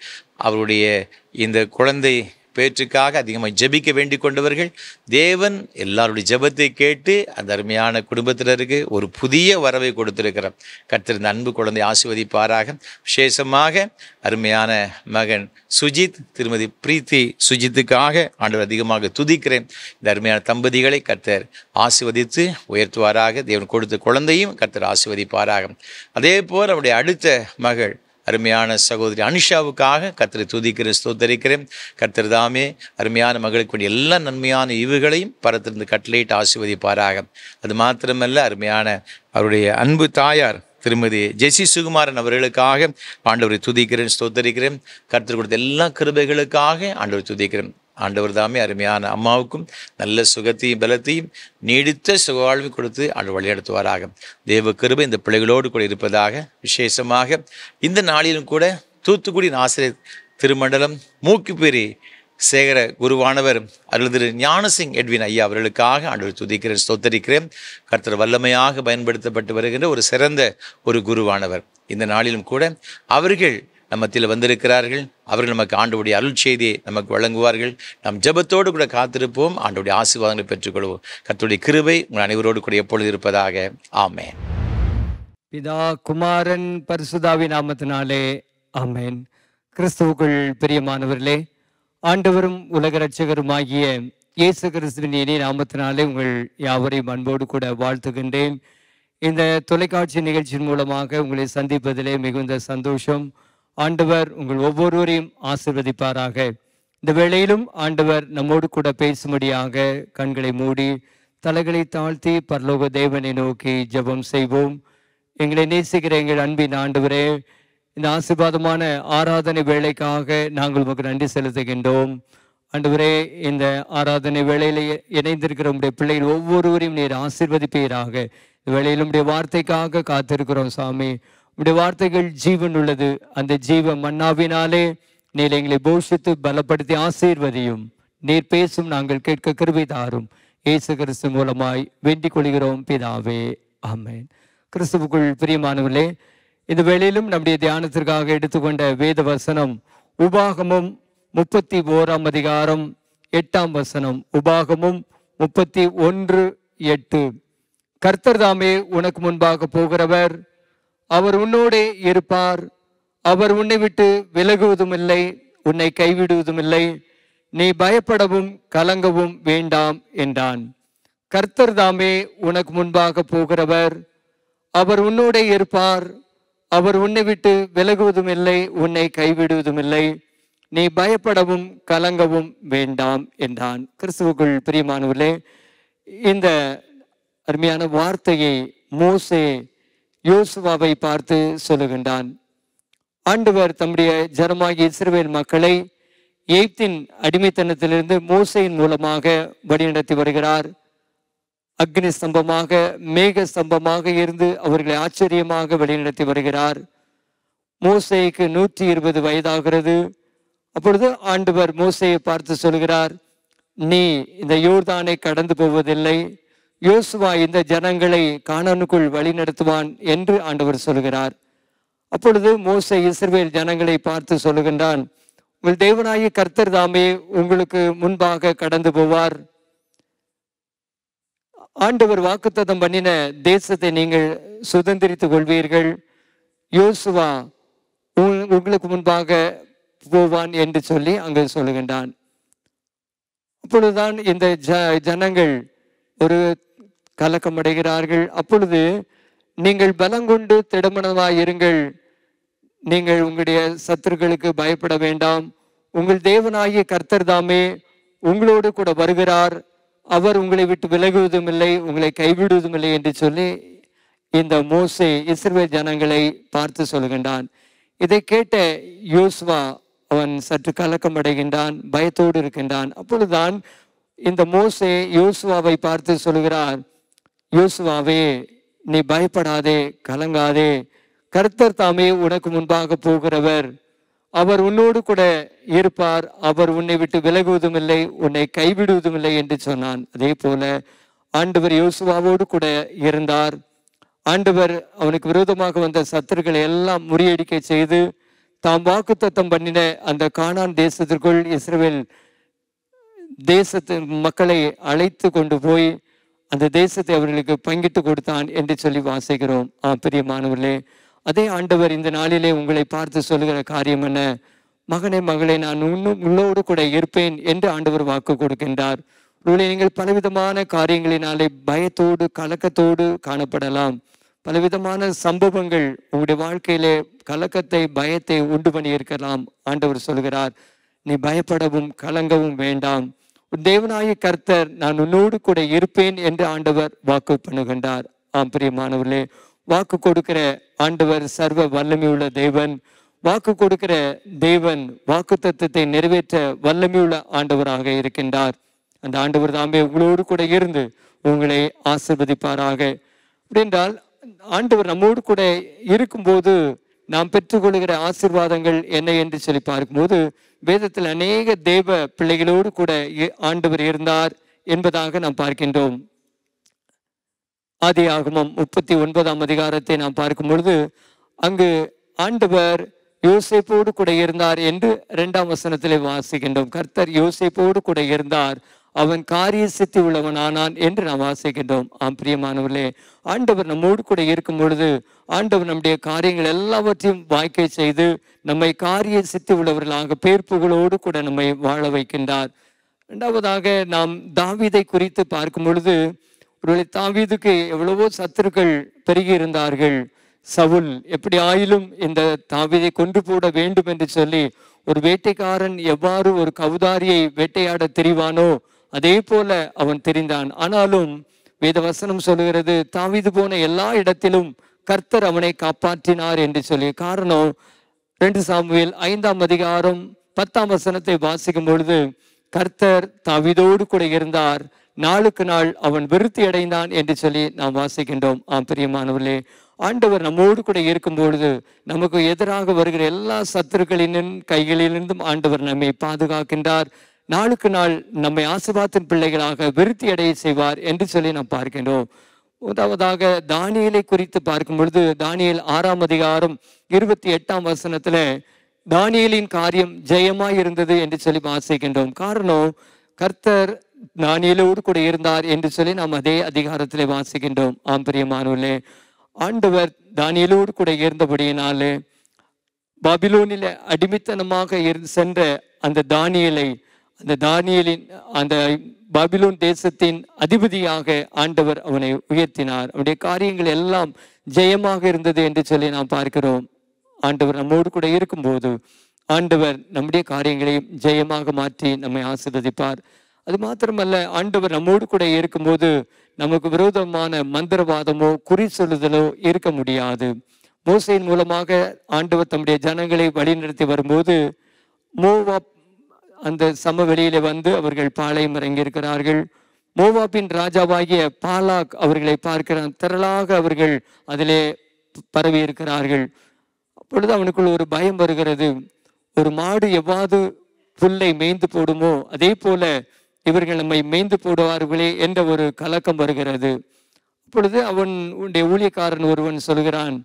அவருடைய இந்த குழந்தை பேற்றுக்காக அதிகமாக ஜெபிக்க வேண்டி கொண்டவர்கள். தேவன் எல்லாருடைய ஜெபத்தை கேட்டு அந்த அருமையான குடும்பத்தினருக்கு ஒரு புதிய வரவை கொடுத்திருக்கிறார். கர்த்தர் இந்த அன்பு குழந்தை ஆசீர்வதிப்பாராக. விசேஷமாக அருமையான மகன் சுஜித், திருமதி பிரீத்தி சுஜித்துக்காக ஆண்டவர் அதிகமாக துதிக்கிறேன். இந்த அருமையான தம்பதிகளை கர்த்தர் ஆசீர்வதித்து உயர்த்துவாராக. தேவன் கொடுத்த குழந்தையும் கர்த்தர் ஆசீர்வதிப்பாராக. அதே போல் அவருடைய அடுத்த மகள் அருமையான சகோதரி அனிஷாவுக்காக கர்த்தரை துதிக்கிறேன், ஸ்தோத்தரிக்கிறேன். கர்த்தர் தாமே அருமையான மகளுக்கு எல்லா நன்மையான ஈவுகளையும் பரத்திலிருந்து கட்டளையிட்டு ஆசீர்வதிப்பாராக. அது மாத்திரமல்ல, அருமையான அவருடைய அன்பு தாயார் திருமதி ஜெசி சுகுமாரன் அவர்களுக்காக ஆண்டவரை துதிக்கிறேன், ஸ்தோத்தரிக்கிறேன். கர்த்தர் கொடுத்த எல்லா கிருபைகளுக்காக ஆண்டவரை துதிக்கிறேன். ஆண்டவர் தாமே அருமையான அம்மாவுக்கும் நல்ல சுகத்தையும் பலத்தையும் நீடித்த சுகவாழ்வு கொடுத்து ஆண்டவர் வழிநடத்துவாராக. தேவ கிருபை இந்த பிள்ளைகளோடு கூட இருப்பதாக. விசேஷமாக இந்த நாளிலும் கூட தூத்துக்குடி ஆசிரியர் திருமண்டலம் மூக்குப்பேரி சேகர குருவானவர் அருள் திரு ஞானசிங் எட்வின் ஐயா அவர்களுக்காக ஆண்டவர் துதிக்கிறேன், ஸ்தோத்தரிக்கிறேன். கர்த்தர் வல்லமையாக பயன்படுத்தப்பட்டு வருகின்ற ஒரு சிறந்த ஒரு குருவானவர். இந்த நாளிலும் கூட அவர்கள் நம்மத்தில் வந்திருக்கிறார்கள். அவர்கள் நமக்கு ஆண்டவருடைய அருள் செய்தியை நமக்கு வழங்குவார்கள். நாம் ஜெபத்தோடு கூட காத்திருப்போம், ஆண்டவருடைய ஆசீர்வாதங்களை பெற்றுக்கொள்வோம். கர்த்தருடைய கிருபை உங்கள் அனைவரோடு கூட எப்பொழுது இருப்பதாக. ஆமென். பிதா, குமாரன், பரிசுத்தாவின் நாமத்தினாலே ஆமென். கிறிஸ்துவுக்குள் பிரியமானவர்களே, ஆண்டவரும் உலக இரட்சகருமாகிய இயேசு கிறிஸ்துவின் இனிய நாமத்தினாலே உங்கள் யாவரையும் அன்போடு கூட வாழ்த்துகின்றேன். இந்த தொலைக்காட்சி நிகழ்ச்சியின் மூலமாக உங்களை சந்திப்பதிலே மிகுந்த சந்தோஷம். ஆண்டவர் உங்கள் ஒவ்வொருவரையும் ஆசீர்வதிப்பாராக. இந்த வேளையிலும் ஆண்டவர் நம்மோடு கூட பேசும்படியாக கண்களை மூடி தலைகளை தாழ்த்தி பரலோக தேவனை நோக்கி ஜெபம் செய்வோம். எங்களை நேசிக்கிற எங்கள் அன்பின் ஆண்டவரே, இந்த ஆசீர்வாதமான ஆராதனை வேளைக்காக நாங்கள் உங்களுக்கு நன்றி செலுத்துகின்றோம். ஆண்டவரே, இந்த ஆராதனை வேளையில இணைந்திருக்கிற உங்களுடைய பிள்ளைகள் ஒவ்வொருவரையும் நீர் ஆசீர்வதிப்பீராக. இந்த வேளையில் உங்களுடைய வார்த்தைக்காக காத்திருக்கிறோம் சாமி. உடைய வார்த்தைகள் ஜீவன் உள்ளது. அந்த ஜீவ மன்னாவினாலே நீர் எங்களை போஷித்து பலப்படுத்தி ஆசீர்வதியும். நீர் பேசும் நாங்கள் கேட்க கிருபை தாரும். இயேசு கிறிஸ்து மூலமாய் வேண்டிக் கொள்கிறோம் பிதாவே, ஆமென். கிறிஸ்துவுக்குள் பிரியமானவர்களே, இந்த வேளையிலும் நம்முடைய தியானத்திற்காக எடுத்துக்கொண்ட வேத வசனம் உபாகமம் 31 அதிகாரம் 8ஆம் வசனம். உபாகமம் 31:8. கர்த்தர் தாமே உனக்கு முன்பாக போகிறவர், அவர் உன்னோடே இருப்பார், அவர் உன்னை விட்டு விலகுவதும் இல்லை, உன்னை கைவிடுவதும் இல்லை, நீ பயப்படவும் கலங்கவும் வேண்டாம் என்றான். கர்த்தர் தாமே உனக்கு முன்பாக போகிறவர், அவர் உன்னோடே இருப்பார், அவர் உன்னை விட்டு விலகுவதும் இல்லை, உன்னை கைவிடுவதும் இல்லை, நீ பயப்படவும் கலங்கவும் வேண்டாம் என்றான். கிறிஸ்துவுக்குள் பிரியமானவர்களே, இந்த அருமையான வார்த்தையை மோசே யோசுவாவை பார்த்து சொல்லுகின்றான். ஆண்டவர் தம்முடைய ஜனமாகிய இஸ்ரவேல் மக்களை எகிப்தின் அடிமைத்தனத்திலிருந்து மோசேயின் மூலமாக வழிநடத்தி வருகிறார். அக்னி ஸ்தம்பமாக மேக ஸ்தம்பமாக இருந்து அவர்களை ஆச்சரியமாக வழிநடத்தி வருகிறார். மோசேக்கு 120 வயதாகிறது. அப்பொழுது ஆண்டவர் மோசேயை பார்த்து சொல்கிறார், நீ இந்த யோர்தானை கடந்து போவதில்லை, யோசுவா இந்த ஜனங்களை கானானுக்குள் வழி நடத்துவான் என்று ஆண்டவர் சொல்கிறார். அப்பொழுது மோசே இஸ்ரவேல் ஜனங்களை பார்த்து சொல்லுகின்றான், உங்கள் தேவனாகிய கர்த்தர் தாமே உங்களுக்கு முன்பாக கடந்து போவார். ஆண்டவர் வாக்குத்தத்தம் பண்ணின தேசத்தை நீங்கள் சுதந்திரித்துக் கொள்வீர்கள், யோசுவா உங்களுக்கு முன்பாக போவான் என்று சொல்லி அங்கு சொல்லுகின்றான். அப்பொழுதுதான் இந்த ஜனங்கள் ஒரு கலக்கம் அடைகிறார்கள். அப்பொழுது நீங்கள் பலங்கொண்டு திடமனமாய் இருங்கள், நீங்கள் உங்களுடைய சத்துருக்களுக்கு பயப்பட வேண்டாம், உங்கள் தேவனாகிய கர்த்தர் தாமே உங்களோடு கூட வருகிறார், அவர் உங்களை விட்டு விலகுவதும் இல்லை, உங்களை கைவிடுவதும் இல்லை என்று சொல்லி இந்த மோசே இஸ்ரவேல் ஜனங்களை பார்த்து சொல்லுகின்றான். இதை கேட்ட யோசுவா அவன் சற்று கலக்கம் அடைகின்றான், பயத்தோடு இருக்கின்றான். அப்பொழுதுதான் இந்த மோசே யோசுவாவை பார்த்து சொல்லுகிறார், யோசுவாவே நீ பயப்படாதே, கலங்காதே, கர்த்தர் தாமே உனக்கு முன்பாக போகிறவர், அவர் உன்னோடு கூட இருப்பார், அவர் உன்னை விட்டு விலகுவதும் இல்லை, உன்னை கைவிடுவதும் இல்லை என்று சொன்னான். அதே போல ஆண்டவர் யோசுவாவோடு கூட இருந்தார். ஆண்டவர் அவனுக்கு விரோதமாக வந்த சத்துருக்களை எல்லாம் முறியடிக்க செய்து தாம் வாக்குத்தத்தம் பண்ணின அந்த கானான் தேசத்திற்குள் இஸ்ரவேல் தேசத்து மக்களை அழைத்து கொண்டு போய் அந்த தேசத்தை அவர்களுக்கு பங்கிட்டு கொடுத்தான் என்று சொல்லி வாசிக்கிறோம். பிரியமானவர்களே, அதே ஆண்டவர் இந்த நாளிலே உங்களை பார்த்து சொல்லுகிற காரியம் என்ன? மகனே மகளே, நான் உன்னோடு கூட இருப்பேன் என்று ஆண்டவர் வாக்கு கொடுக்கின்றார். நீங்கள் பலவிதமான காரியங்களினாலே பயத்தோடு கலக்கத்தோடு காணப்படலாம். பலவிதமான சம்பவங்கள் உங்களுடைய வாழ்க்கையிலே கலக்கத்தை பயத்தை உண்டு பண்ணி இருக்கலாம். ஆண்டவர் சொல்கிறார், நீ பயப்படவும் கலங்கவும் வேண்டாம், உன் தேவனாகிய கர்த்தர் நான் உன்னோடு கூட இருப்பேன் என்று ஆண்டவர் வாக்கு பண்ணுகின்றார். பிரியமானவர்களே, வாக்கு கொடுக்கிற ஆண்டவர் சர்வ வல்லமையுள்ள தேவன். வாக்கு கொடுக்கிற தேவன் வாக்கு தத்தத்தை நிறைவேற்ற வல்லமையுள்ள ஆண்டவராக இருக்கின்றார். அந்த ஆண்டவர் தாமே உங்களோடு கூட இருந்து உங்களை ஆசீர்வதிப்பாராக. அப்படின்றால் ஆண்டவர் நம்மோடு கூட இருக்கும்போது நாம் பெற்றுக்கொள்கிற ஆசீர்வாதங்கள் என்ன என்று சொல்லி பார்க்கும்போது, வேதத்தில் அநேக தேவ பிள்ளைகளோடு கூட ஆண்டவர் இருந்தார் என்பதாக நாம் பார்க்கின்றோம். ஆதியாகமம் 39 அதிகாரத்தை நாம் பார்க்கும் பொழுது அங்கு ஆண்டவர் யோசேப்போடு கூட இருந்தார் என்று 2ஆம் வசனத்திலே வாசிக்கின்றோம். கர்த்தர் யோசேப்போடு கூட இருந்தார், அவன் காரிய சித்தி உள்ளவன் ஆனான் என்று நாம் வாசிக்கின்றோம். பிரியமானவர்களே, ஆண்டவர் நம்மோடு கூட இருக்கும் பொழுது ஆண்டவர் நம்முடைய காரியங்கள் எல்லாவற்றையும் வாய்க்கை செய்து நம்மை காரிய சித்தி உள்ளவர்களாக பேர்ப்புகளோடு கூட நம்மை வாழ வைக்கின்றார். இரண்டாவதாக நாம் தாவீதை குறித்து பார்க்கும் பொழுது, ஒருவேளை தாவீதுக்கு எவ்வளவோ சத்துருக்கள் பெருகி இருந்தார்கள். சவுல் எப்படி ஆயிலும் இந்த தாவீதை கொன்று போட வேண்டும் என்று சொல்லி, ஒரு வேட்டைக்காரன் எவ்வாறு ஒரு கவுதாரியை வேட்டையாட தெரிவானோ அதே போல அவன் தெரிந்தான். ஆனாலும் வேதவசனம் சொல்லுகிறது, தாவீது போன எல்லா இடத்திலும் கர்த்தர் அவனை காப்பாற்றினார் என்று சொல்லி. காரணம் 2 சாமுவேல் 5ஆம் அதிகாரம் 10ஆம் வசனத்தை வாசிக்கும் பொழுது, கர்த்தர் தாவீதோடு கூட இருந்தார், நாளுக்கு நாள் அவன் விருத்தி அடைந்தான் என்று சொல்லி நாம் வாசிக்கின்றோம். பிரியமானவர்களே, ஆண்டவர் நம்மோடு கூட இருக்கும் பொழுது நமக்கு எதிராக வருகிற எல்லா சத்துருக்களின் கைகளிலிருந்தும் ஆண்டவர் நம்மை பாதுகாக்கின்றார். நாளுக்கு நாள் நம்மை ஆசீர்வாதத்தின் பிள்ளைகளாக விருத்தி அடைய செய்வார் என்று சொல்லி நாம் பார்க்கின்றோம். முதலாவதாக தானியேலை குறித்து பார்க்கும் பொழுது தானியேல் 6ஆம் அதிகாரம் 28ஆம் வசனத்துல தானியேலின் காரியம் ஜெயமாய் இருந்தது என்று சொல்லி வாசிக்கின்றோம். காரணம், கர்த்தர் தானியேலோடு கூட இருந்தார் என்று சொல்லி நாம் அதே அதிகாரத்திலே வாசிக்கின்றோம். ஆம் பிரியமானவர்களே, ஆண்டவர் தானியேலோடு கூட இருந்தபடியினாலே பாபிலோனில அடிமைத்தனமாக சென்ற அந்த தானியேலை, அந்த தானியேலின் அந்த பாபிலோன் தேசத்தின் அதிபதியாக ஆண்டவர் அவனை உயர்த்தினார். அவனுடைய காரியங்கள் எல்லாம் ஜெயமாக இருந்தது என்று சொல்லி நாம் பார்க்கிறோம். ஆண்டவர் நம்மோடு கூட இருக்கும்போது ஆண்டவர் நம்முடைய காரியங்களையும் ஜெயமாக மாற்றி நம்மை ஆசீர்வதிப்பார். அது மாத்திரமல்ல, ஆண்டவர் நம்மோடு கூட இருக்கும்போது நமக்கு விரோதமான மந்திரவாதமோ குறி சொல்லுதலோ இருக்க முடியாது. மோசையின் மூலமாக ஆண்டவர் தம்முடைய ஜனங்களை வழிநடத்தி வரும்போது மோவாப் அந்த சமவெளியில வந்து அவர்கள் பாளையம் இறங்கியிருக்கிறார்கள். மோவாபின் ராஜாவாகிய பாலாக் அவர்களை பார்க்கிறான். திரளாக அவர்கள் அதிலே பரவி இருக்கிறார்கள். அப்பொழுது அவனுக்குள் ஒரு பயம் வருகிறது. ஒரு மாடு எவ்வாறு புல்லை மேய்ந்து போடுமோ அதே போல இவர்கள் நம்மை மேய்ந்து போடுவார்களே என்ற ஒரு கலக்கம் வருகிறது. அப்பொழுது அவனுடைய ஊழியக்காரன் ஒருவன் சொல்கிறான்,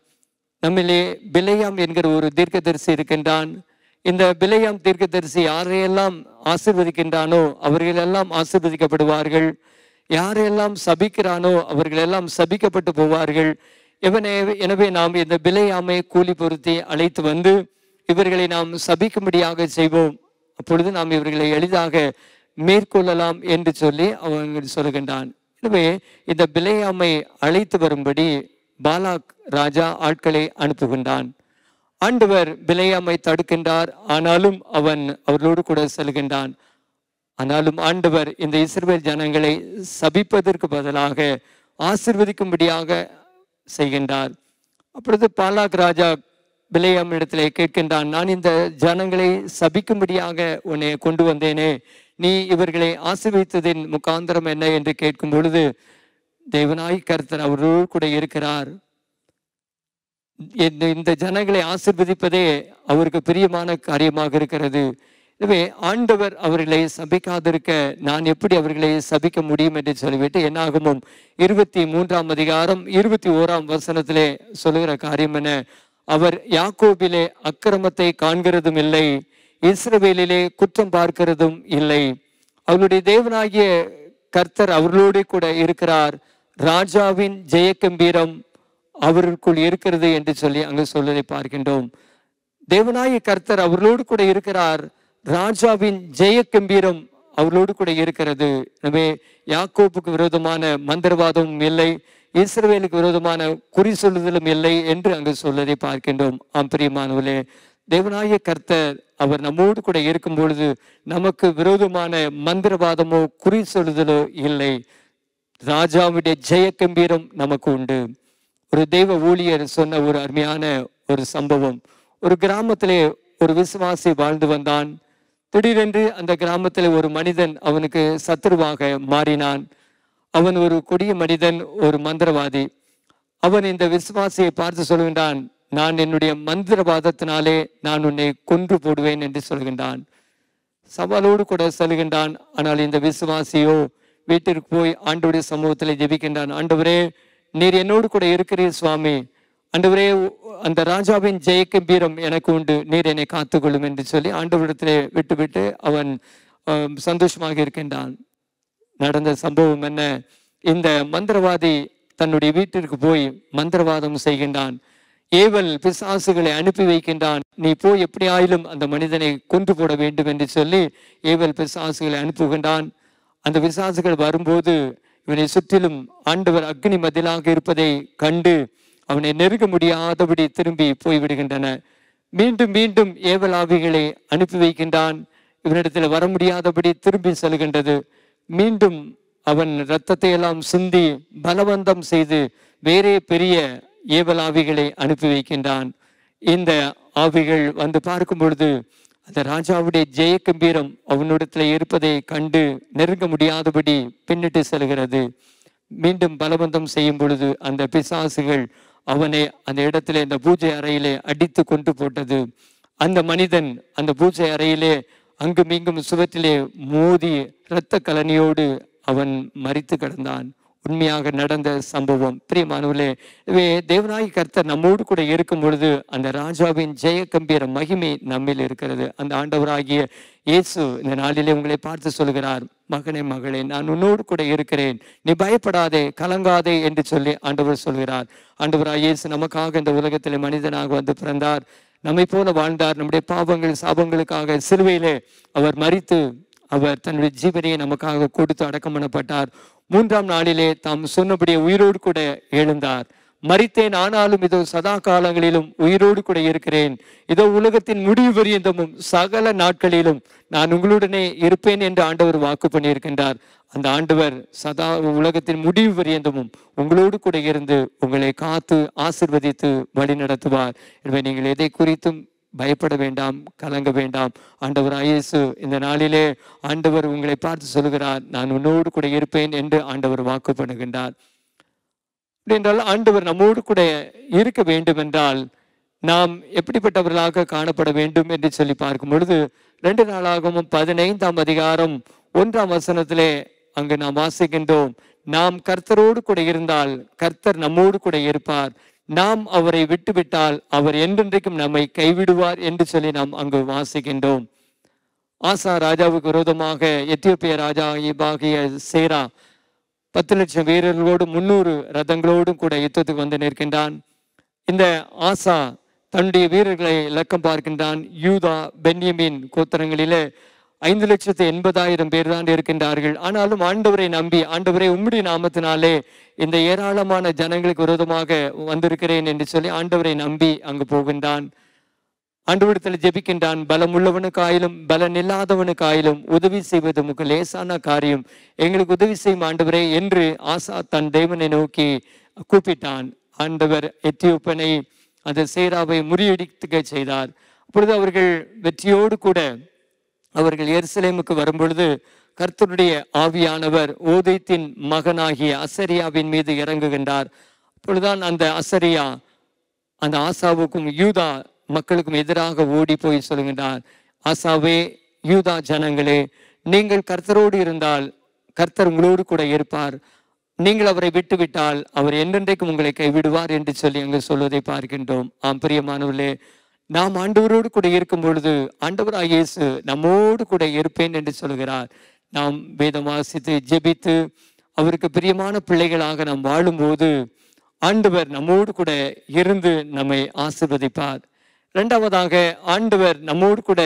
நம்மிலே பிலேயாம் என்கிற ஒரு தீர்க்கதரிசி இருக்கின்றான். இந்த பிலேயாம் தீர்க்கதரிசி யாரையெல்லாம் ஆசீர்வதிக்கின்றானோ அவர்களெல்லாம் ஆசீர்வதிக்கப்படுவார்கள், யாரையெல்லாம் சபிக்கிறானோ அவர்களெல்லாம் சபிக்கப்பட்டு போவார்கள். எனவே நாம் இந்த பிலேயாமை கூலி பொருத்தி அழைத்து வந்து இவர்களை நாம் சபிக்கும்படியாக செய்வோம். அப்பொழுது நாம் இவர்களை எளிதாக மேற்கொள்ளலாம் என்று சொல்லி அவன் சொல்லுகின்றான். எனவே இந்த பிலேயாமை அழைத்து வரும்படி பாலாக் ராஜா ஆட்களை அனுப்புகின்றான். ஆண்டவர் பிலேயாமை தடுக்கின்றார். ஆனாலும் அவன் அவர்களோடு கூட செல்கின்றான். ஆனாலும் ஆண்டவர் இந்த இஸ்ரவேல் ஜனங்களை சபிப்பதற்கு பதிலாக ஆசீர்வதிக்கும்படியாக செய்கின்றார். அப்பொழுது பாலாக் ராஜா பிலேயாம் இடத்திலே கேட்கின்றான், நான் இந்த ஜனங்களை சபிக்கும்படியாக உன்னை கொண்டு வந்தேனே, நீ இவர்களை ஆசீர்வதித்ததின் முகாந்திரம் என்ன என்று கேட்கும் பொழுது தேவனாய் கர்த்தர் அவரோடு கூட இருக்கிறார். இந்த ஜனங்களை ஆசீர்வதிப்பதே அவருக்கு பிரியமான காரியமாக இருக்கிறது. எனவே ஆண்டவர் அவர்களை சபிக்காதிருக்க நான் எப்படி அவர்களை சபிக்க முடியும் என்று சொல்லிவிட்டு என்னாகமும் 23ஆம் அதிகாரம் 21ஆம் வசனத்திலே சொல்லுகிற காரியம் என்ன, அவர் யாக்கோபிலே அக்கிரமத்தை காண்கிறதும் இல்லை, இஸ்ரவேலிலே குற்றம் பார்க்கிறதும் இல்லை. அவருடைய தேவனாகிய கர்த்தர் அவர்களோடு கூட இருக்கிறார், ராஜாவின் ஜெயகம்பீரம் அவருக்குள் இருக்கிறது என்று சொல்லி அங்கு சொல்வதை பார்க்கின்றோம். தேவனாகிய கர்த்தர் அவர்களோடு கூட இருக்கிறார், ராஜாவின் ஜெயகம்பீரம் அவர்களோடு கூட இருக்கிறது. எனவே யாக்கோப்புக்கு விரோதமான மந்திரவாதமும் இல்லை, இஸ்ரவேலுக்கு விரோதமான குறி சொல்லுதலும் இல்லை என்று அங்கு சொல்வதை பார்க்கின்றோம். பிரியமானவர்களே, தேவனாகிய கர்த்தர் அவர் நம்மோடு கூட இருக்கும் பொழுது நமக்கு விரோதமான மந்திரவாதமோ குறி சொல்லுதலோ இல்லை. ராஜாவுடைய ஜெயகம்பீரம் நமக்கு உண்டு. ஒரு தெய்வ ஊழியர் சொன்ன ஒரு அருமையான ஒரு சம்பவம். ஒரு கிராமத்திலே ஒரு விசுவாசி வாழ்ந்து வந்தான். திடீரென்று அந்த கிராமத்தில் ஒரு மனிதன் அவனுக்கு சத்துருவாக மாறினான். அவன் ஒரு கொடிய மனிதன், ஒரு மந்திரவாதி. அவன் இந்த விசுவாசியை பார்த்து சொல்கின்றான், நான் என்னுடைய மந்திரவாதத்தினாலே நான் உன்னை கொன்று போடுவேன் என்று சொல்கின்றான். சவாலோடு கூட சொல்கின்றான். ஆனால் இந்த விசுவாசியோ வீட்டிற்கு போய் ஆண்டவருடைய சமூகத்தில் ஜெபிக்கின்றான். ஆண்டவரே, நீர் என்னோடு கூட இருக்கிறீர் சுவாமி, ஆண்டவரே அந்த ராஜாவின் ஜெயகம்பீரம் எனக்கு உண்டு, நீர் என்னை காத்துக்கொள்ளும் என்று சொல்லி ஆண்டவரிடத்திலே விட்டுவிட்டு அவன் சந்தோஷமாக இருக்கின்றான். நடந்த சம்பவம் என்ன, இந்த மந்திரவாதி தன்னுடைய வீட்டிற்கு போய் மந்திரவாதம் செய்கின்றான். ஏவல் பிசாசுகளை அனுப்பி வைக்கின்றான். நீ போய் எப்படி ஆயிலும் அந்த மனிதனை கொன்று போட வேண்டும் என்று சொல்லி ஏவல் பிசாசுகளை அனுப்புகின்றான். அந்த பிசாசுகள் வரும்போது இவனை சுற்றிலும் ஆண்டவர் அக்னி மதிலாக இருப்பதை கண்டு அவனை நெருங்க முடியாதபடி திரும்பி போய்விடுகின்றன. மீண்டும் மீண்டும் ஏவல் ஆவிகளை அனுப்பி வைக்கின்றான். இவனிடத்தில் வர முடியாதபடி திரும்பி செல்கின்றது. மீண்டும் அவன் இரத்தத்தை எல்லாம் சிந்தி பலவந்தம் செய்து வேறே பெரிய ஏவல் ஆவிகளை அனுப்பி வைக்கின்றான். இந்த ஆவிகள் வந்து பார்க்கும் பொழுது அந்த ராஜாவுடைய ஜெயகம்பீரம் அவனிடத்துல இருப்பதை கண்டு நெருங்க முடியாதபடி பின்னிட்டு செல்கிறது. மீண்டும் பலவந்தம் செய்யும் பொழுது அந்த பிசாசுகள் அவனை அந்த இடத்துல இந்த பூஜை அறையிலே அடித்து கொண்டு போட்டது. அந்த மனிதன் அந்த பூஜை அறையிலே அங்கும் இங்கும் சுவற்றிலே மோதி இரத்த கலனியோடு அவன் மரித்து கிடந்தான். உண்மையாக நடந்த சம்பவம். பிரியமானவர்களே, தேவனாய் கர்த்தர் நம்மோடு கூட இருக்கும் பொழுது அந்த ராஜாவின் ஜெய கம்பீர மகிமை நம்மில் இருக்கிறது. அந்த ஆண்டவராகிய இயேசு இந்த நாளிலே உங்களை பார்த்து சொல்கிறார், மகனே மகளே, நான் உன்னோடு கூட இருக்கிறேன், நீ பயப்படாதே, கலங்காதே என்று சொல்லி ஆண்டவர் சொல்கிறார். ஆண்டவராகிய இயேசு நமக்காக இந்த உலகத்திலே மனிதனாக வந்து பிறந்தார், நம்மை போல வாழ்ந்தார். நம்முடைய பாவங்கள் சாபங்களுக்காக சிலுவையிலே அவர் மரித்து அவர் தன்னுடைய ஜீவனையை நமக்காக கொடுத்து அடக்கம் பண்ணப்பட்டார். 3ஆம் நாளிலே தாம் சொன்னபடியே உயிரோடு கூட எழுந்தார். மரித்தேன், ஆனாலும் இதோ சதா காலங்களிலும் உயிரோடு கூட இருக்கிறேன், இதோ உலகத்தின் முடிவு பரியந்தமும் சகல நாட்களிலும் நான் உங்களுடனே இருப்பேன் என்று ஆண்டவர் வாக்கு பண்ணியிருக்கின்றார். அந்த ஆண்டவர் சதா உலகத்தின் முடிவு பரியந்தமும் உங்களோடு கூட இருந்து உங்களை காத்து ஆசிர்வதித்து வழி நடத்துவார். எனவே நீங்கள் எதை குறித்தும் பயப்பட வேண்டாம், கலங்க வேண்டாம். ஆண்டவர் இயேசு இந்த நாளிலே ஆண்டவர் உங்களை பார்த்து சொல்கிறார், நான் உன்னோடு கூட இருப்பேன் என்று ஆண்டவர் வாக்கு பண்ணுகின்றார். என்றால் ஆண்டவர் நம்மோடு கூட இருக்க வேண்டும் என்றால் நாம் எப்படிப்பட்டவர்களாக காணப்பட வேண்டும் என்று சொல்லி பார்க்கும் பொழுது 2 நாளாகமும் 15ஆம் அதிகாரம் 1ஆம் வசனத்திலே அங்கு நாம் வாசிக்கின்றோம், நாம் கர்த்தரோடு கூட இருந்தால் கர்த்தர் நம்மோடு கூட இருப்பார், நாம் அவரை விட்டுவிட்டால் அவர் என்றென்றைக்கும் நம்மை கைவிடுவார் என்று சொல்லி நாம் அங்கு வாசிக்கின்றோம். ஆசா ராஜாவுக்கு விரோதமாக எத்தியோப்பிய ராஜா ஆகிய சேரா 10 லட்சம் வீரர்களோடு 300 ரதங்களோடும் கூட யுத்தத்துக்கு வந்து நிற்கின்றான். இந்த ஆசா தன்னுடைய வீரர்களை இலக்கம் பார்க்கின்றான். யூதா பென்யமீன் கோத்திரங்களிலே 5,80,000 பேர் தான் இருக்கின்றார்கள். ஆனாலும் ஆண்டவரை நம்பி, ஆண்டவரை உம்முடைய நாமத்தினாலே இந்த ஏராளமான ஜனங்களுக்கு விரோதமாக வந்திருக்கிறேன் என்று சொல்லி ஆண்டவரை நம்பி அங்கு போகின்றான். ஆண்டவரிடத்தில் ஜெபிக்கின்றான். பலம் உள்ளவனுக்காயிலும் பலன் இல்லாதவனுக்காயிலும் உதவி செய்வது முக லேசான காரியம், எங்களுக்கு உதவி செய்யும் ஆண்டவரே என்று ஆசா தன் தேவனை நோக்கி கூப்பிட்டான். ஆண்டவர் எத்தியோப்பனை அந்த சேராவை முறியடிக்க செய்தார். அப்பொழுது அவர்கள் வெற்றியோடு கூட அவர்கள் எருசலேமுக்கு வரும்பொழுது கர்த்தருடைய ஆவியானவர் ஓதைத்தின் மகனாகிய அசரியாவின் மீது இறங்குகின்றார். அப்பொழுதுதான் அந்த அசரியா அந்த ஆசாவுக்கும் யூதா மக்களுக்கும் எதிராக ஓடி போய் சொல்லுகின்றார், ஆசாவே, யூதா ஜனங்களே, நீங்கள் கர்த்தரோடு இருந்தால் கர்த்தர் உங்களோடு கூட இருப்பார், நீங்கள் அவரை விட்டுவிட்டால் அவர் என்றென்றைக்கும் உங்களை கைவிடுவார் என்று சொல்லி அங்கு சொல்வதை பார்க்கின்றோம். ஆம் பிரியமானவர்களே, நாம் ஆண்டவரோடு கூட இருக்கும் பொழுது ஆண்டவராகிய இயேசு நம்மோடு கூட இருப்பேன் என்று சொல்கிறார். நாம் வேதம் வாசித்து ஜெபித்து அவருக்கு பிரியமான பிள்ளைகளாக நாம் வாழும்போது ஆண்டவர் நம்மோடு கூட இருந்து நம்மை ஆசீர்வதிப்பார். 2வதாக, ஆண்டவர் நம்மோடு கூட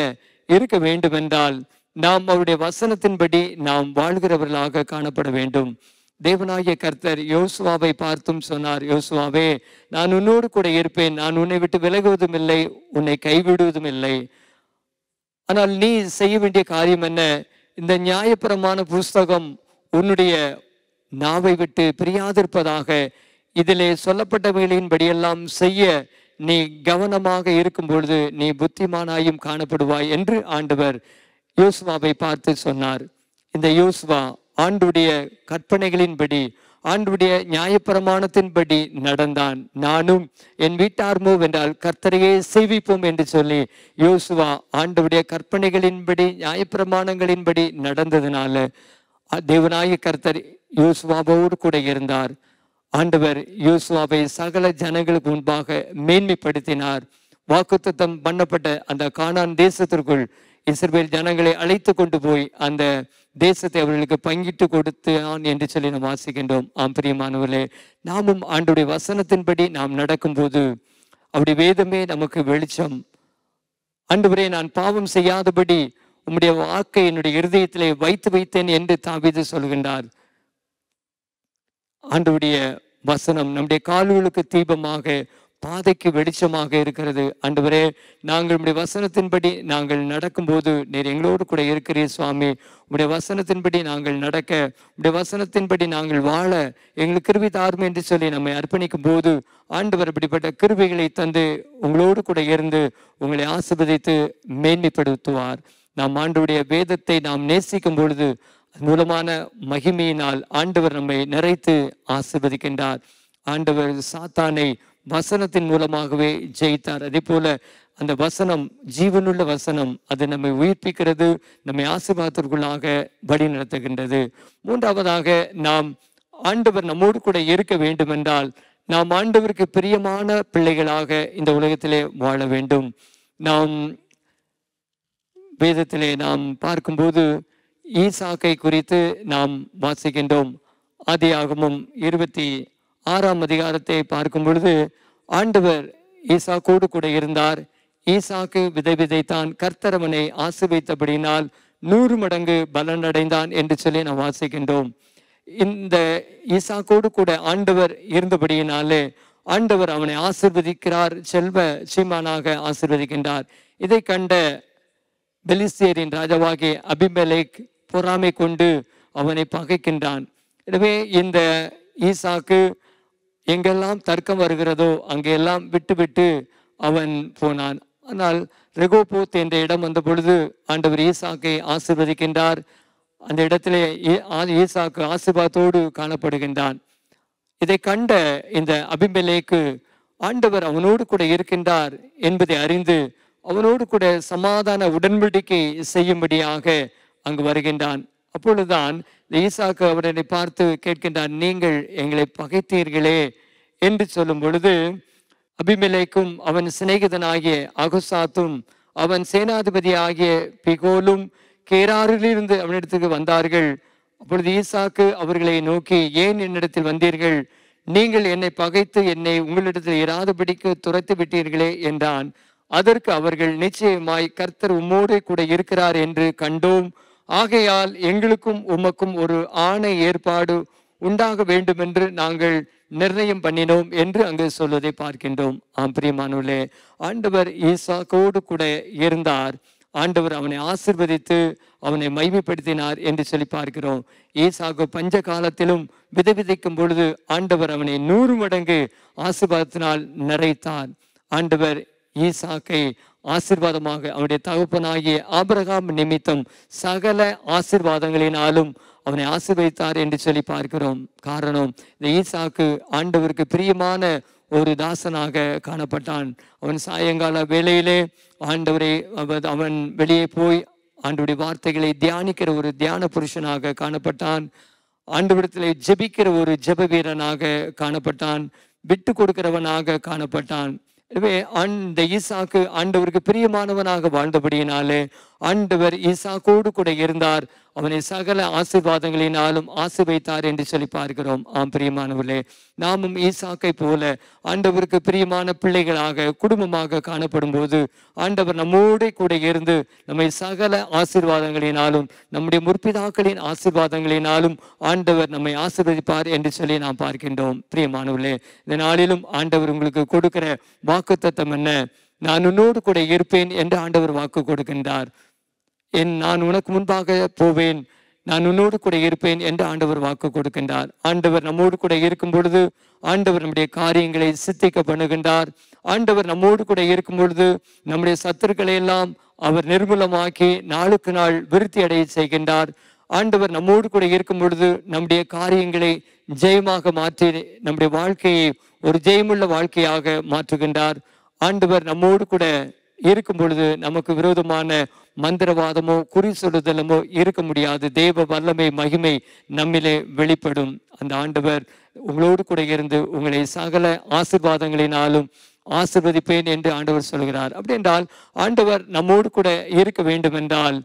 இருக்க வேண்டும் என்றால் நாம் அவருடைய வசனத்தின்படி நாம் வாழ்கிறவர்களாக காணப்பட வேண்டும். தேவனாகிய கர்த்தர் யோசுவாவை பார்த்தும் சொன்னார், யோசுவாவே, நான் உன்னோடு கூட இருப்பேன், நான் உன்னை விட்டு விலகுவதும் இல்லை, உன்னை கைவிடுவதும் இல்லை. ஆனால் நீ செய்ய வேண்டிய காரியம் என்ன? இந்த நியாயப்பிரமாண புஸ்தகம் உன்னுடைய நாவை விட்டு பிரியாதிருப்பதாக, இதிலே சொல்லப்பட்டவைகளின்படியெல்லாம் செய்ய நீ கவனமாக இருக்கும் பொழுது நீ புத்திமானாயும் காணப்படுவாய் என்று ஆண்டவர் யோசுவாவை பார்த்து சொன்னார். இந்த யோசுவா ஆண்டுடைய கற்பனைகளின்படி, ஆண்டுடைய நியாயப்பிரமாணத்தின்படி நடந்தான். நானும் என் வீட்டார்மோ என்றால் கர்த்தரையே சேவிப்போம் என்று சொல்லி யோசுவா ஆண்டுடைய கற்பனைகளின்படி நியாயப்பிரமாணங்களின்படி நடந்ததுனால தேவனாகிய கர்த்தர் யோசுவாவோடு கூட இருந்தார். ஆண்டவர் யோசுவாவை சகல ஜனங்களுக்கு முன்பாக மேன்மைப்படுத்தினார். வாக்குத்தத்தம் பண்ணப்பட்ட அந்த கானான் தேசத்திற்குள் இஸ்ரவேல் ஜனங்களை அழைத்து கொண்டு போய் அந்த தேசத்தை அவர்களுக்கு பங்கிட்டு கொடுத்தான் என்று சொல்லி நாம் வாசிக்கின்றோம். ஆம் பிரியமானவர்களே, நாமும் ஆண்டுடைய வசனத்தின்படி நாம் நடக்கும்போது அவருடைய வேதமே நமக்கு வெளிச்சம். ஆண்டவரே, நான் பாவம் செய்யாதபடி உம்முடைய வாக்கை என்னுடைய இருதயத்திலே வைத்து வைத்தேன் என்று தாவீது சொல்கின்றார். ஆண்டவருடைய வசனம் நம்முடைய கால்களுக்கு தீபமாக பாதைக்கு வெளிச்சமாக இருக்கிறது. ஆண்டவரே, நாங்கள் உடைய வசனத்தின்படி நாங்கள் நடக்கும்போது நீர் எங்களோடு கூட இருக்கிறீர் சுவாமி. உடைய வசனத்தின்படி நாங்கள் நடக்க, உடைய வசனத்தின்படி நாங்கள் வாழ எங்களுக்கு கிருபை தாரும் என்று சொல்லி நம்மை அர்ப்பணிக்கும் போது ஆண்டவர் அப்படிப்பட்ட கிருபைகளை தந்து உங்களோடு கூட இருந்து உங்களை ஆசீர்வதித்து மேன்மைப்படுத்துவார். நாம் ஆண்டவருடைய வேதத்தை நாம் நேசிக்கும் பொழுது மூலமான மகிமையினால் ஆண்டவர் நம்மை நிறைத்து ஆசீர்வதிக்கின்றார். ஆண்டவர் சாத்தானை வசனத்தின் மூலமாகவே ஜெயித்தார். அதே போல அந்த வசனம் ஜீவனுள்ள வசனம், அது நம்மை உயிர்ப்பிக்கிறது, நம்மை ஆசீர்வாதத்திற்குள்ளாக வழி நடத்துகின்றது. மூன்றாவதாக, நாம் ஆண்டவர் நம்மோடு கூட இருக்க வேண்டும் என்றால் நாம் ஆண்டவருக்கு பிரியமான பிள்ளைகளாக இந்த உலகத்திலே வாழ வேண்டும். நாம் வேதத்திலே நாம் பார்க்கும்போது ஈசாக்கை குறித்து நாம் வாசிக்கின்றோம். ஆதியாகமம் 26ஆம் அதிகாரத்தை பார்க்கும் பொழுது ஆண்டவர் ஈசாக்கோடு கூட இருந்தார். ஈசாக்கு விதைத்தான், கர்த்தர் அவனை ஆசீர்வதித்தபடியினால் 100 மடங்கு பலனடைந்தான் என்று சொல்லி நாம் வாசிக்கின்றோம். இந்த ஈசாக்கோடு கூட ஆண்டவர் இருந்தபடியினாலே ஆண்டவர் அவனை ஆசீர்வதிக்கிறார், செல்வ சீமானாக ஆசீர்வதிக்கின்றார். இதை கண்ட பெலிஸ்தியரின் ராஜாவாகிய அபிமெலேக் பொறாமை கொண்டு அவனை பகைக்கின்றான். எனவே இந்த ஈசாக்கு எங்கெல்லாம் தர்க்கம் வருகிறதோ அங்கெல்லாம் விட்டு அவன் போனான். ஆனால் ரெகோபோத் என்ற இடம் வந்த பொழுது ஆண்டவர் ஈசாக்கை ஆசீர்வதிக்கின்றார். அந்த இடத்திலே ஈசாக்கு ஆசீர்வாதத்தோடு காணப்படுகின்றான். இதை கண்ட இந்த அபிமெலேக்கு ஆண்டவர் அவனோடு கூட இருக்கின்றார் என்பதை அறிந்து அவனோடு கூட சமாதான உடன்படிக்கை செய்யும்படியாக அங்கு வருகின்றான். அப்பொழுதுதான் ஈசாக்கு அவனை பார்த்து கேட்கின்றான், நீங்கள் எங்களை பகைத்தீர்களே என்று சொல்லும் பொழுது அபிமெலேக்கும் அவன் சிநேகிதனாகிய அகுசாத்தும் அவன் சேனாதிபதி ஆகிய பிகோலும் கேராரிலிருந்து அவனிடத்துக்கு வந்தார்கள். அப்பொழுது ஈசாக்கு அவர்களை நோக்கி, ஏன் என்னிடத்தில் வந்தீர்கள்? நீங்கள் என்னை பகைத்து என்னை உங்களிடத்தில் இராதபடிக்கு துரத்து விட்டீர்களே என்றான். அதற்கு அவர்கள், நிச்சயமாய் கர்த்தர் உம்மோடு கூட இருக்கிறார் என்று கண்டோம். ஆகையால் எங்களுக்கும் உமக்கும் ஒரு ஆணை ஏற்பாடு உண்டாக வேண்டும் என்று நாங்கள் நிர்ணயம் பண்ணினோம் என்று அங்கு சொல்வதை பார்க்கின்றோம். பிரியமானவர்களே, ஆண்டவர் ஈசாக்கோடு கூட இருந்தார். ஆண்டவர் அவனை ஆசீர்வதித்து அவனை மகிமைப்படுத்தினார் என்று சொல்லி பார்க்கிறோம். ஈசாக்கு பஞ்ச காலத்திலும் விதைக்கும் பொழுது ஆண்டவர் அவனை 100 மடங்கு ஆசீர்வாதத்தினால் நிறைத்தார். ஆண்டவர் ஈசாக்கை ஆசீர்வாதமாக அவனுடைய தகப்பனாகிய ஆபிரகாம் நிமித்தம் சகல ஆசீர்வாதங்களினாலும் அவனை ஆசீர்வதித்தார் என்று சொல்லி பார்க்கிறோம். காரணம், இந்த ஈசாக்கு ஆண்டவருக்கு பிரியமான ஒரு தாசனாக காணப்பட்டான். அவன் சாயங்கால வேளையிலே ஆண்டவரை அவன் வெளியே போய் ஆண்டவருடைய வார்த்தைகளை தியானிக்கிற ஒரு தியான புருஷனாக காணப்பட்டான். ஆண்டவரிடத்திலே ஜெபிக்கிற ஒரு ஜெப வீரனாக காணப்பட்டான். விட்டு கொடுக்கிறவனாக காணப்பட்டான். எனவே அந்த ஈசாக்கு ஆண்டவருக்கு பிரியமானவனாக வாழ்ந்தபடியினாலே ஆண்டவர் ஈசாக்கோடு கூட இருந்தார். அவனை சகல ஆசீர்வாதங்களினாலும் ஆசீர்வதித்தார் என்று சொல்லி பார்க்கிறோம். பிரியமானவர்களே, நாமும் ஈசாக்கை போல ஆண்டவருக்கு பிரியமான பிள்ளைகளாக குடும்பமாக காணப்படும் போது ஆண்டவர் நம்மோடு கூட இருந்து நம்மை சகல ஆசீர்வாதங்களினாலும் நம்முடைய முற்பிதாக்களின் ஆசீர்வாதங்களினாலும் ஆண்டவர் நம்மை ஆசீர்வதிப்பார் என்று சொல்லி நாம் பார்க்கின்றோம். பிரியமானவர்களே, இந்த நாளிலும் ஆண்டவர் உங்களுக்கு கொடுக்கிற வாக்குத்தத்தம் என்ன? நான் உன்னோடு கூட இருப்பேன் என்று ஆண்டவர் வாக்கு கொடுக்கின்றார். நான் உனக்கு முன்பாக போவேன், நான் உன்னோடு கூட இருப்பேன் என்று ஆண்டவர் வாக்கு கொடுக்கின்றார். ஆண்டவர் நம்மோடு கூட இருக்கும் பொழுது ஆண்டவர் நம்முடைய காரியங்களை சித்திக்க பண்ணுகின்றார். ஆண்டவர் நம்மோடு கூட இருக்கும் பொழுது நம்முடைய சத்துருக்களை எல்லாம் அவர் நிர்மூலமாக்கி நாளுக்கு நாள் விருத்தி அடைய செய்கின்றார். ஆண்டவர் நம்மோடு கூட இருக்கும் பொழுது நம்முடைய காரியங்களை ஜெயமாக மாற்றி நம்முடைய வாழ்க்கையை ஒரு ஜெயமுள்ள வாழ்க்கையாக மாற்றுகின்றார். ஆண்டவர் நம்மோடு கூட இருக்கும் பொழுது நமக்கு விரோதமான மந்திரவாதமோ குறி சொல்லுதலமோ இருக்க முடியாது. தேவ வல்லமை மகிமை நம்மிலே வெளிப்படும். அந்த ஆண்டவர் உங்களோடு கூட இருந்து உங்களை சகல ஆசீர்வாதங்களினாலும் ஆசீர்வதிப்பேன் என்று ஆண்டவர் சொல்கிறார். அப்படி என்றால் ஆண்டவர் நம்மோடு கூட இருக்க வேண்டும் என்றால்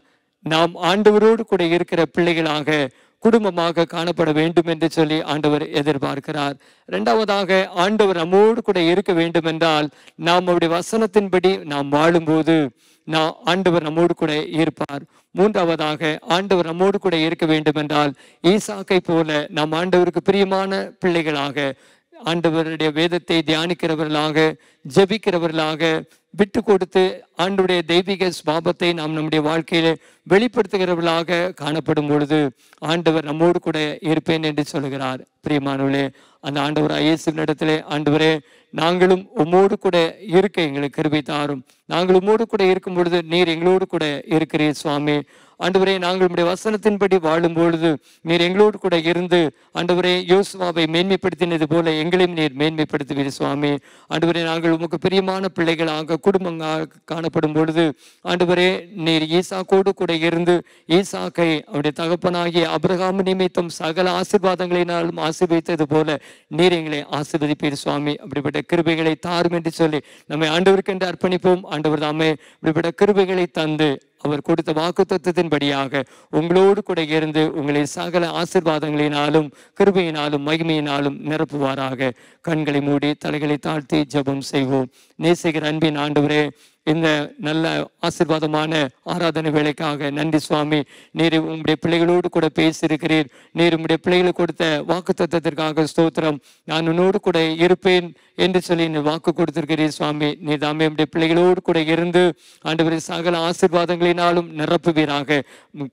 நாம் ஆண்டவரோடு கூட இருக்கிற பிள்ளைகளாக குடும்பமாக காணப்பட வேண்டும் என்று சொல்லி ஆண்டவர் எதிர்பார்க்கிறார். இரண்டாவதாக, ஆண்டவர் நம்மோடு கூட இருக்க வேண்டும் என்றால் நாம் அவருடைய வசனத்தின்படி நாம் வாழும்போது ஆண்டவர் நம்மோடு கூட இருப்பார். மூன்றாவதாக, ஆண்டவர் நம்மோடு கூட இருக்க வேண்டும் என்றால் ஈசாக்கை போல நாம் ஆண்டவருக்கு பிரியமான பிள்ளைகளாக ஆண்டவருடைய வேதத்தை தியானிக்கிறவர்களாக ஜெபிக்கிறவர்களாக விட்டு கொடுத்து ஆண்டவருடைய தெய்வீக சுபாவத்தை நாம் நம்முடைய வாழ்க்கையில வெளிப்படுத்துகிறவர்களாக காணப்படும் பொழுது ஆண்டவர் நம்மோடு கூட இருப்பேன் என்று சொல்கிறார். பிரியமானவர்களே, அந்த ஆண்டவர் இயேசுவின் இடத்திலே, ஆண்டவரே, நாங்களும் உம்மோடு கூட இருக்க எங்களுக்கு கிருபை தாரும். நாங்கள் உம்மோடு கூட இருக்கும் பொழுது நீர் எங்களோடு கூட இருக்கிறீர் சுவாமி. ஆண்டவரே நாங்கள் உம்முடைய வசனத்தின்படி வாழும் பொழுது நீர் எங்களோடு கூட இருந்து ஆண்டவரே யோசுவாவை மேன்மைப்படுத்தினது போல எங்களையும் நீர் மேன்மைப்படுத்துவீர் சுவாமி. ஆண்டவரே நாங்கள் உமக்கு பிரியமான பிள்ளைகளாக குடும்பங்களாக காணப்படும் பொழுது ஆண்டவரே நீர் ஈசாக்கோடு கூட இருந்து ஈசாக்கை அவருடைய தகப்பனாகிய ஆபிரகாம் நிமித்தம் சகல ஆசீர்வாதங்களினாலும் ஆசீர்வதித்தது போல நீர் எங்களை ஆசீர்வதிப்பீர் சுவாமி. அப்படிப்பட்ட கிருபைகளை தாரும் என்று சொல்லி நம்மை ஆண்டவருக்கு என்று அர்ப்பணிப்போம். ஆண்டவர் தாமே இப்படிப்பட்ட கிருபைகளை தந்து அவர் கொடுத்த வாக்குத்தத்தத்தின்படியாக உங்களோடு கூட இருந்து உங்களை சகல ஆசீர்வாதங்களினாலும் கிருபையினாலும் மகிமையினாலும் நிரப்புவாராக. கண்களை மூடி தலைகளை தாழ்த்தி ஜெபம் செய்வோம். நேசிக்கிற அன்பின் ஆண்டவரே, இந்த நல்ல ஆசீர்வாதமான ஆராதனை வேலைக்காக நன்றி சுவாமி. நீர் உங்களுடைய பிள்ளைகளோடு கூட பேசியிருக்கிறீர். நீர் உங்களுடைய பிள்ளைகளுக்கு கொடுத்த வாக்குத்தத்தத்திற்காக ஸ்தோத்திரம். நான் உன்னோடு கூட இருப்பேன் என்று சொல்லி நீ வாக்கு கொடுத்திருக்கிறீர் சுவாமி. நீர் தாமே உடைய பிள்ளைகளோடு கூட இருந்து ஆண்டவரே சகல ஆசீர்வாதங்களினாலும் நிரப்புவீராக.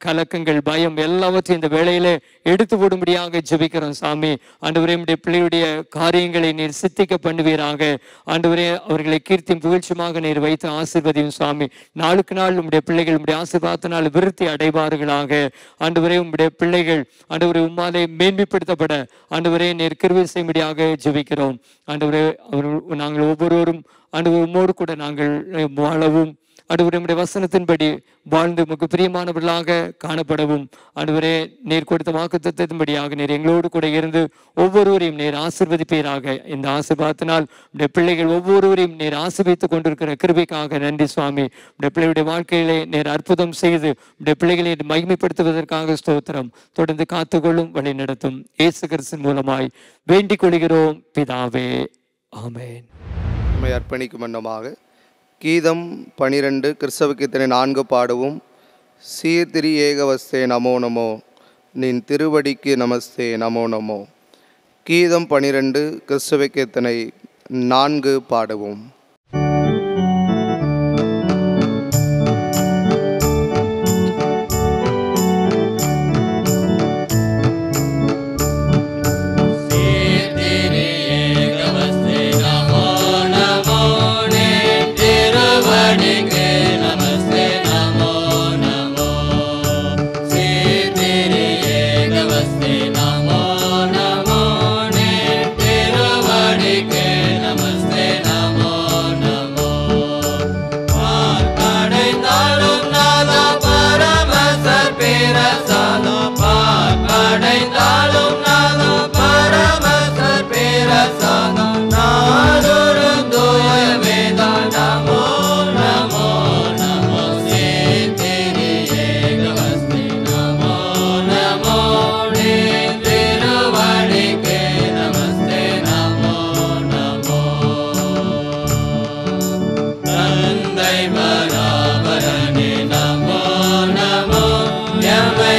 கலக்கங்கள் பயம் எல்லாவற்றையும் இந்த வேளையில எடுத்து போடும்படியாக ஜெபிக்கிறோம் சாமி. ஆண்டவரே உடைய பிள்ளையுடைய காரியங்களை நீர் சித்திக்க பண்ணுவீராக. ஆண்டவரே அவர்களை கீர்த்தியும் புகழ்ச்சியுமாக நீர் வைத்து ஆசீர்வதியும் சுவாமி. நாளுக்கு நாள் உம்முடைய பிள்ளைகள் உம்முடைய ஆசீர்வாதத்தினால் விருத்தி அடைவார்களாக. ஆண்டவரே உம்முடைய பிள்ளைகள் ஆண்டவரே உம்மாலே மேன்மைப்படுத்தப்பட ஆண்டவரே நீர் கிருபை செய்யும்படியாக ஜெபிக்கிறோம். ஆண்டவரே நாங்கள் ஒவ்வொருவரும் ஆண்டவர் உம்மோடு கூட நாங்கள் வாழவும் ஆண்டவரே உம்முடைய வசனத்தின்படி வாழ்ந்து உமக்கு பிரியமானவர்களாக காணப்படவும் ஆண்டவரே நீர் கொடுத்த வாக்குத்தத்தத்தின்படியாக நீர் எங்களோடு கூட இருந்து ஒவ்வொருவரையும் நீர் ஆசீர்வதிப்பீராக. இந்த ஆசீர்வாதத்தினால் உடைய பிள்ளைகள் ஒவ்வொருவரையும் நீர் ஆசீர்வதித்துக் கொண்டிருக்கிற கிருபைக்காக நன்றி சுவாமி. உடைய பிள்ளையுடைய வாழ்க்கையிலே நீர் அற்புதம் செய்து உடைய பிள்ளைகளை மகிமைப்படுத்துவதற்காக ஸ்தோத்திரம். தொடர்ந்து காத்துக்கொள்ளும் வழி நடத்தும் இயேசு கிறிஸ்துவின் மூலமாய் வேண்டிக் கொள்கிறோம் பிதாவே, ஆமென். நம்மை அர்ப்பணிக்கும் வண்ணமாக கீதம் 12 கிறிஸ்தவ கீர்த்தனை 4 பாடுவோம். சீர்திரி ஏகவஸ்தே நமோ நமோ, நின் திருவடிக்கு நமஸ்தே நமோ நமோ. கீதம் 12 கிறிஸ்தவ கீர்த்தனை 4 பாடுவோம். Barabarane namo namo, yamai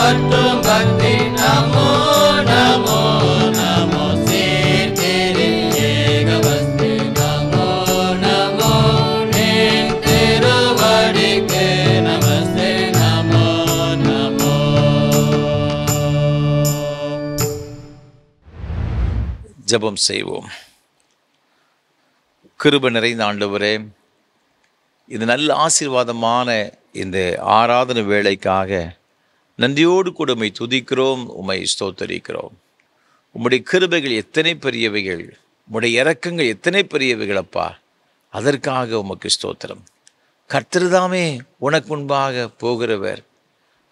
பற்றும் பக்தி நமோ நமோ நமோ சேரி ஏகவஸ்து நமோ நமோ நின் திருவடிக்கு நமஸ்தே நமோ நமோ. ஜெபம் செய்வோம். கிருபை நிறைந்த ஆண்டவரே, இந்த நல்ல ஆசீர்வாதமான இந்த ஆராதனை வேளைக்காக நன்றியோடு கூட உம்மை துதிக்கிறோம், உம்மை ஸ்தோத்தரிக்கிறோம். உம்முடைய கிருபைகள் எத்தனை பெரியவைகள், உம்முடைய இரக்கங்கள் எத்தனை பெரியவைகள் அப்பா. அதற்காக உமக்கு ஸ்தோத்திரம். கர்த்தர்தாமே உனக்கு முன்பாக போகிறவர்.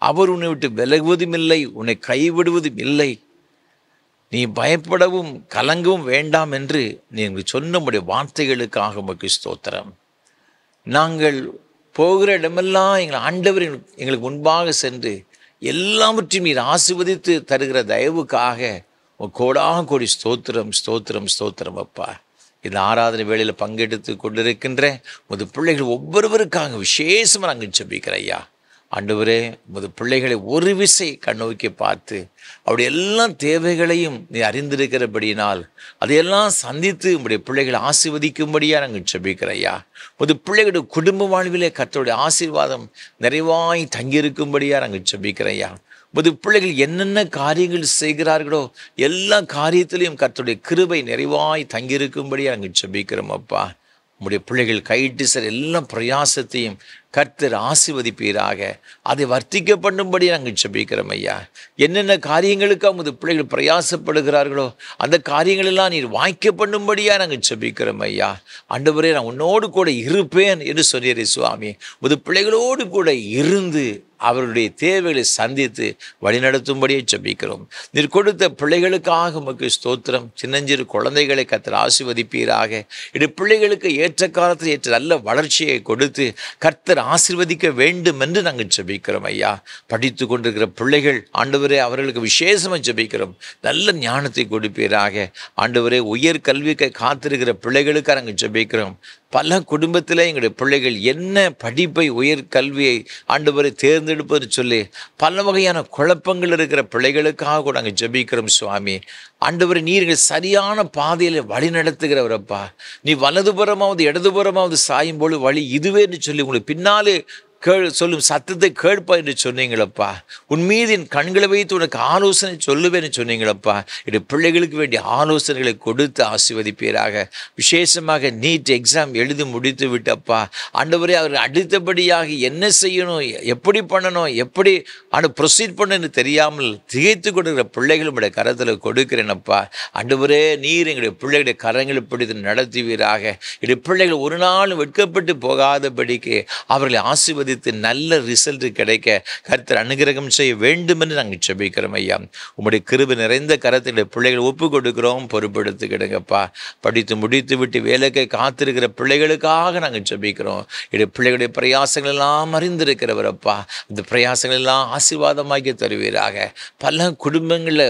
அவர் உன்னை விட்டு விலகுவதும் இல்லை, உன்னை கைவிடுவதும் இல்லை. நீ பயப்படவும் கலங்கவும் வேண்டாம் என்று நீங்கள் சொன்ன உம்முடைய வார்த்தைகளுக்காக உமக்கு ஸ்தோத்திரம். நாங்கள் போகிற இடமெல்லாம் எங்கள் ஆண்டவர் எங்களுக்கு முன்பாக சென்று எல்லாவற்றையும் நீர் ஆசீர்வதித்து தருகிற தயவுக்காக கோடாக கோடி ஸ்தோத்திரம் ஸ்தோத்திரம் ஸ்தோத்திரம் அப்பா. இந்த ஆராதனை வேளையில் பங்கெடுத்து கொண்டிருக்கின்ற உமது பிள்ளைகள் ஒவ்வொருவருக்காக விசேஷமாக நாங்கள் ஜெபிக்கிறோம் ஐயா. ஆண்டவரே, உமது பிள்ளைகளை ஒரு விசை கண்ணோக்கி பார்த்து அவருடைய எல்லா தேவைகளையும் நீ அறிந்திருக்கிறபடியினால் அதையெல்லாம் சந்தித்து உங்களுடைய பிள்ளைகளை ஆசீர்வதிக்கும்படியாக நாங்கள் ஜெபிக்கிறோம் ஐயா. உமது பிள்ளைகளுடைய குடும்ப வாழ்விலே கர்த்தருடைய ஆசீர்வாதம் நிறைவாய் தங்கியிருக்கும்படியாக நாங்கள் ஜெபிக்கிறோம் ஐயா. உமது பிள்ளைகள் என்னென்ன காரியங்கள் செய்கிறார்களோ எல்லா காரியத்திலையும் கர்த்தருடைய கிருபை நிறைவாய் தங்கியிருக்கும்படியாக நாங்கள் ஜெபிக்கிறோம் அப்பா. உம்முடைய பிள்ளைகள் கையிட்டு சில எல்லா பிரயாசத்தையும் கர்த்தர் ஆசீர்வதிப்பீராக. அதை வர்த்திக்க பண்ணும்படி நாங்கள் ஜெபிக்கிறோம் ஐயா. என்னென்ன காரியங்களுக்கு உமது பிள்ளைகள் பிரயாசப்படுகிறார்களோ அந்த காரியங்களெல்லாம் நீர் வாய்க்க பண்ணும்படியாக நாங்கள் ஜெபிக்கிறோம் ஐயா. ஆண்டவரே, நான் உன்னோடு கூட இருப்பேன் என்று சொன்னீரே சுவாமி. உமது பிள்ளைகளோடு கூட இருந்து அவருடைய தேவைகளை சந்தித்து வழிநடத்தும்படியே ஜெபிக்கிறோம். நீர் கொடுத்த பிள்ளைகளுக்காக உமக்கு ஸ்தோத்திரம். சின்னஞ்சிறு குழந்தைகளை கர்த்தர் ஆசீர்வதிப்பீராக. இது பிள்ளைகளுக்கு ஏற்ற காலத்தில் ஏற்ற நல்ல வளர்ச்சியை கொடுத்து கர்த்தர் ஆசீர்வதிக்க வேண்டும் என்று நாங்கள் ஜெபிக்கிறோம் ஐயா. படித்து கொண்டிருக்கிற பிள்ளைகள் ஆண்டவரே, அவர்களுக்கு விசேஷமாக ஜெபிக்கிறோம். நல்ல ஞானத்தை கொடுப்பீராக. ஆண்டவரே, உயர் கல்விக்கு காத்திருக்கிற பிள்ளைகளுக்காக நாங்கள் ஜெபிக்கிறோம். பல குடும்பத்தில் எங்களுடைய பிள்ளைகள் என்ன படிப்பை உயர் கல்வியை ஆண்டவரை தேர்ந்தெடுப்பது சொல்லி பல வகையான குழப்பங்கள் இருக்கிற பிள்ளைகளுக்காக கூட நாங்கள் ஜெபிக்கிறோம் சுவாமி. ஆண்டவரை, நீர்கள் சரியான பாதையில் வழி நடத்துகிறவரப்பா. நீ வலதுபுறமாவது இடதுபுறமாவது சாயும் போது வழி இதுவேன்னு சொல்லி உங்களுக்கு பின்னாலே சொல்லும் சத்தத்தை கேட்பா என்று சொன்னீங்களப்பா. உன் மீது என் கண்களை வைத்து உனக்கு ஆலோசனை சொல்லுவேன்னு சொன்னீங்களப்பா. இது பிள்ளைகளுக்கு வேண்டிய ஆலோசனைகளை கொடுத்து ஆசீர்வதிப்பீராக. விசேஷமாக நீட் எக்ஸாம் எழுதி முடித்து விட்டப்பா. ஆண்டவரே, அவர் அடுத்தபடியாக என்ன செய்யணும், எப்படி பண்ணணும், எப்படி ப்ரொசீட் பண்ணணும்னு தெரியாமல் திகைத்து கொடுக்கிற பிள்ளைகள் உடைய கரத்தில் கொடுக்கிறேனப்பா. ஆண்டவரே, நீர் எங்களுடைய பிள்ளைகளுடைய கரங்களை பிடித்து நடத்துவீராக. இது பிள்ளைகள் ஒரு நாள் வெட்கப்பட்டு போகாதபடிக்கு அவர்களை ஆசீர்வதி நல்ல ரிசல்ட் கிடைக்க கர்த்தர் அனுகிரகம் செய்ய வேண்டும் என்று நாங்கள் ஜெபிக்கிறோம் ஐயா. உம்முடைய கிருபை நிறைந்த கரத்தில் பிள்ளைகளை ஒப்பு கொடுக்கிறோம், பொறுப்பெடுத்துக்கிடுங்கப்பா. படித்து முடித்து விட்டு வேலைக்கு காத்திருக்கிற பிள்ளைகளுக்காக நாங்கள் ஜெபிக்கிறோம். இது பிள்ளைகளுடைய பிரயாசங்கள் எல்லாம் அறிந்திருக்கிறவரப்பா. இந்த பிரயாசங்கள் எல்லாம் ஆசீர்வாதமாக்கி தருவீராக. பல குடும்பங்களில்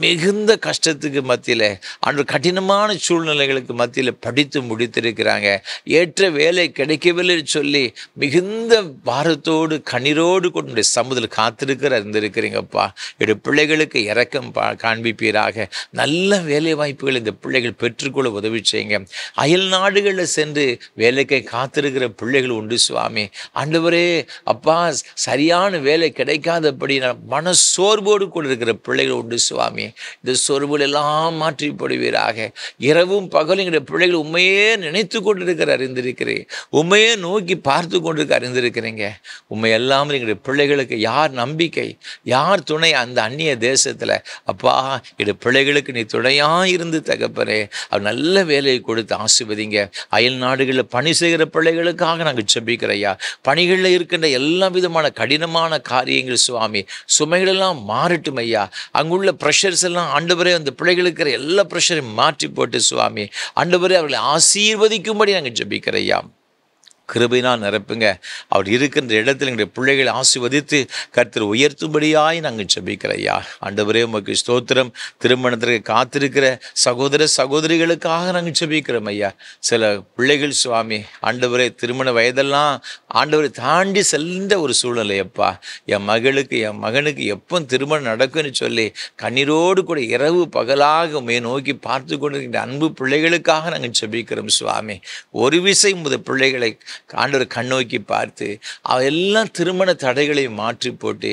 மிகுந்த கஷ்டத்துக்கு மத்தியில் அன்று கடினமான சூழ்நிலைகளுக்கு மத்தியில் படித்து முடித்திருக்கிறாங்க. ஏற்ற வேலை கிடைக்கவில்லை சொல்லி மிகுந்த பாரத்தோடு கண்ணீரோடு கொண்டு சமுதில் காத்திருக்கிற இருந்திருக்கிறீங்கப்பா. என்னுடைய பிள்ளைகளுக்கு இரக்கம் காண்பிப்பீராக. நல்ல வேலை வாய்ப்புகள் இந்த பிள்ளைகள் பெற்றுக்கொள்ள உதவி செய்யுங்க. அயல் நாடுகளில் சென்று வேலைக்கு காத்திருக்கிற பிள்ளைகள் உண்டு சுவாமி. ஆண்டவரே அப்பா, சரியான வேலை கிடைக்காதபடி மன சோர்வோடு கூட இருக்கிற பிள்ளைகள் உண்டு சுவாமி. இந்த சோர்வுகள் எல்லாம் மாற்றிப்படுவீராக. இரவும் பகலும் எங்களுடைய பிள்ளைகள் உண்மையே நினைத்து கொண்டிருக்கிற அறிந்திருக்கிறேன். உண்மையே நோக்கி பார்த்து கொண்டிருக்க அறிந்திருக்கிறேங்க. உண்மை எல்லாமே எங்களுடைய பிள்ளைகளுக்கு யார் நம்பிக்கை, யார் துணை அந்த அந்நிய தேசத்தில்? அப்பா, என்னுடைய பிள்ளைகளுக்கு நீ துணையாக இருந்து தகப்பனே அவர் நல்ல வேலையை கொடுத்து ஆசீர்வதிங்க. அயல் நாடுகளில் பணி செய்கிற பிள்ளைகளுக்காக நாங்கள் ஜெபிக்கிறையா. பணிகளில் இருக்கின்ற எல்லா விதமான கடினமான காரியங்கள் சுவாமி, சுமைகளெல்லாம் மாறட்டும் ஐயா. அங்குள்ள ப்ரெஷர்ஸ் எல்லாம் ஆண்டவரே அந்த பிள்ளைகளுக்கு இருக்கிற எல்லா ப்ரெஷரையும் மாற்றி போட்டு சுவாமி ஆண்டவரே அவர்களை ஆசீர்வதிக்கும்படி நாங்கள் ஜெபிக்கிறையா. கிருபையினால் நிரப்புங்க. அவர் இருக்கின்ற இடத்தில் எங்களுடைய பிள்ளைகளை ஆசீர்வதித்து கர்த்தர் உயர்த்தும்படியாய் நாங்கள் ஜெபிக்கிறோம் ஐயா. ஆண்டவரே உமக்கு ஸ்தோத்திரம். திருமணத்திற்கு காத்திருக்கிற சகோதர சகோதரிகளுக்காக நாங்கள் ஜெபிக்கிறோம் ஐயா. சில பிள்ளைகள் சுவாமி ஆண்டவரே திருமண வயதெல்லாம் ஆண்டவரை தாண்டி செல்ந்த ஒரு சூழ்நிலை அப்பா. என் மகளுக்கு என் மகனுக்கு எப்போ திருமணம் நடக்கும்னு சொல்லி கண்ணீரோடு கூட இரவு பகலாக உம்மை நோக்கி பார்த்து கொண்டிருக்கிற அன்பு பிள்ளைகளுக்காக நாங்கள் ஜெபிக்கிறோம் சுவாமி. ஒரு விசை உமது பிள்ளைகளை ஆண்டவர் கண்ணோக்கி பார்த்து எல்லாம் திருமண தடைகளை மாற்றி போட்டு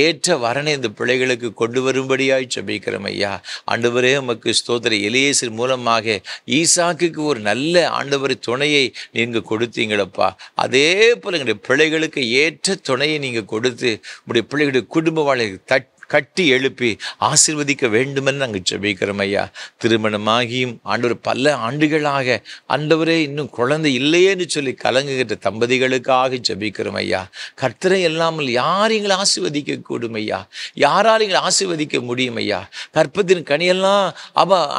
ஏற்ற வரனை இந்த பிள்ளைகளுக்கு கொண்டு வரும்படியாய் ஜெபிக்கிறோம் ஐயா. ஆண்டவரே உமக்கு ஸ்தோத்திரம். எலியேசர் மூலமாக ஈசாக்குக்கு ஒரு நல்ல ஆண்டவர் துணையை நீங்கள் கொடுத்தீங்களப்பா. அதே போல் எங்களுடைய பிள்ளைகளுக்கு ஏற்ற துணையை நீங்கள் கொடுத்து உங்களுடைய பிள்ளைகளுடைய குடும்ப வாழ்க்கை கட்டி எழுப்பி ஆசீர்வதிக்க வேண்டுமென்னு நாங்கள் ஜெபிக்கிறோம் ஐயா. திருமணமாகியும் ஆண்டவர் பல ஆண்டுகளாக ஆண்டவரே இன்னும் குழந்தை இல்லையேன்னு சொல்லி கலங்குகின்ற தம்பதிகளுக்காக ஜெபிக்கிறோம் ஐயா. கர்த்தரை இல்லாமல் யார் எங்களை ஆசீர்வதிக்க கூடும் ஐயா? யாரால் எங்களை ஆசீர்வதிக்க முடியும் ஐயா? கற்பத்தின் கனியெல்லாம்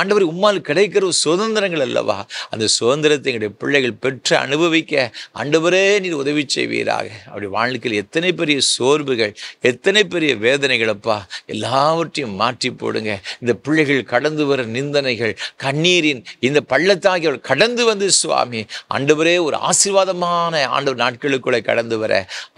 ஆண்டவர் உம்மால் கிடைக்கிற ஒரு சுதந்திரங்கள் அல்லவா? அந்த சுதந்திரத்தை எங்களுடைய பிள்ளைகள் பெற்று அனுபவிக்க ஆண்டவரே நீர் உதவி செய்வீராக. அப்படி வாழ்க்கையில் எத்தனை பெரிய சோர்வுகள், எத்தனை பெரிய வேதனைகளப்பா, எல்லாவற்றையும் மாற்றி போடுங்க. இந்த பிள்ளைகள் கடந்து வர நிந்தனைகள், கண்ணீரின் இந்த பள்ளத்தாகி அவள் கடந்து வந்து சுவாமி ஆண்டவரே ஒரு ஆசீர்வாதமான ஆண்டவர் நாட்களுக்குள்ளே கடந்து வர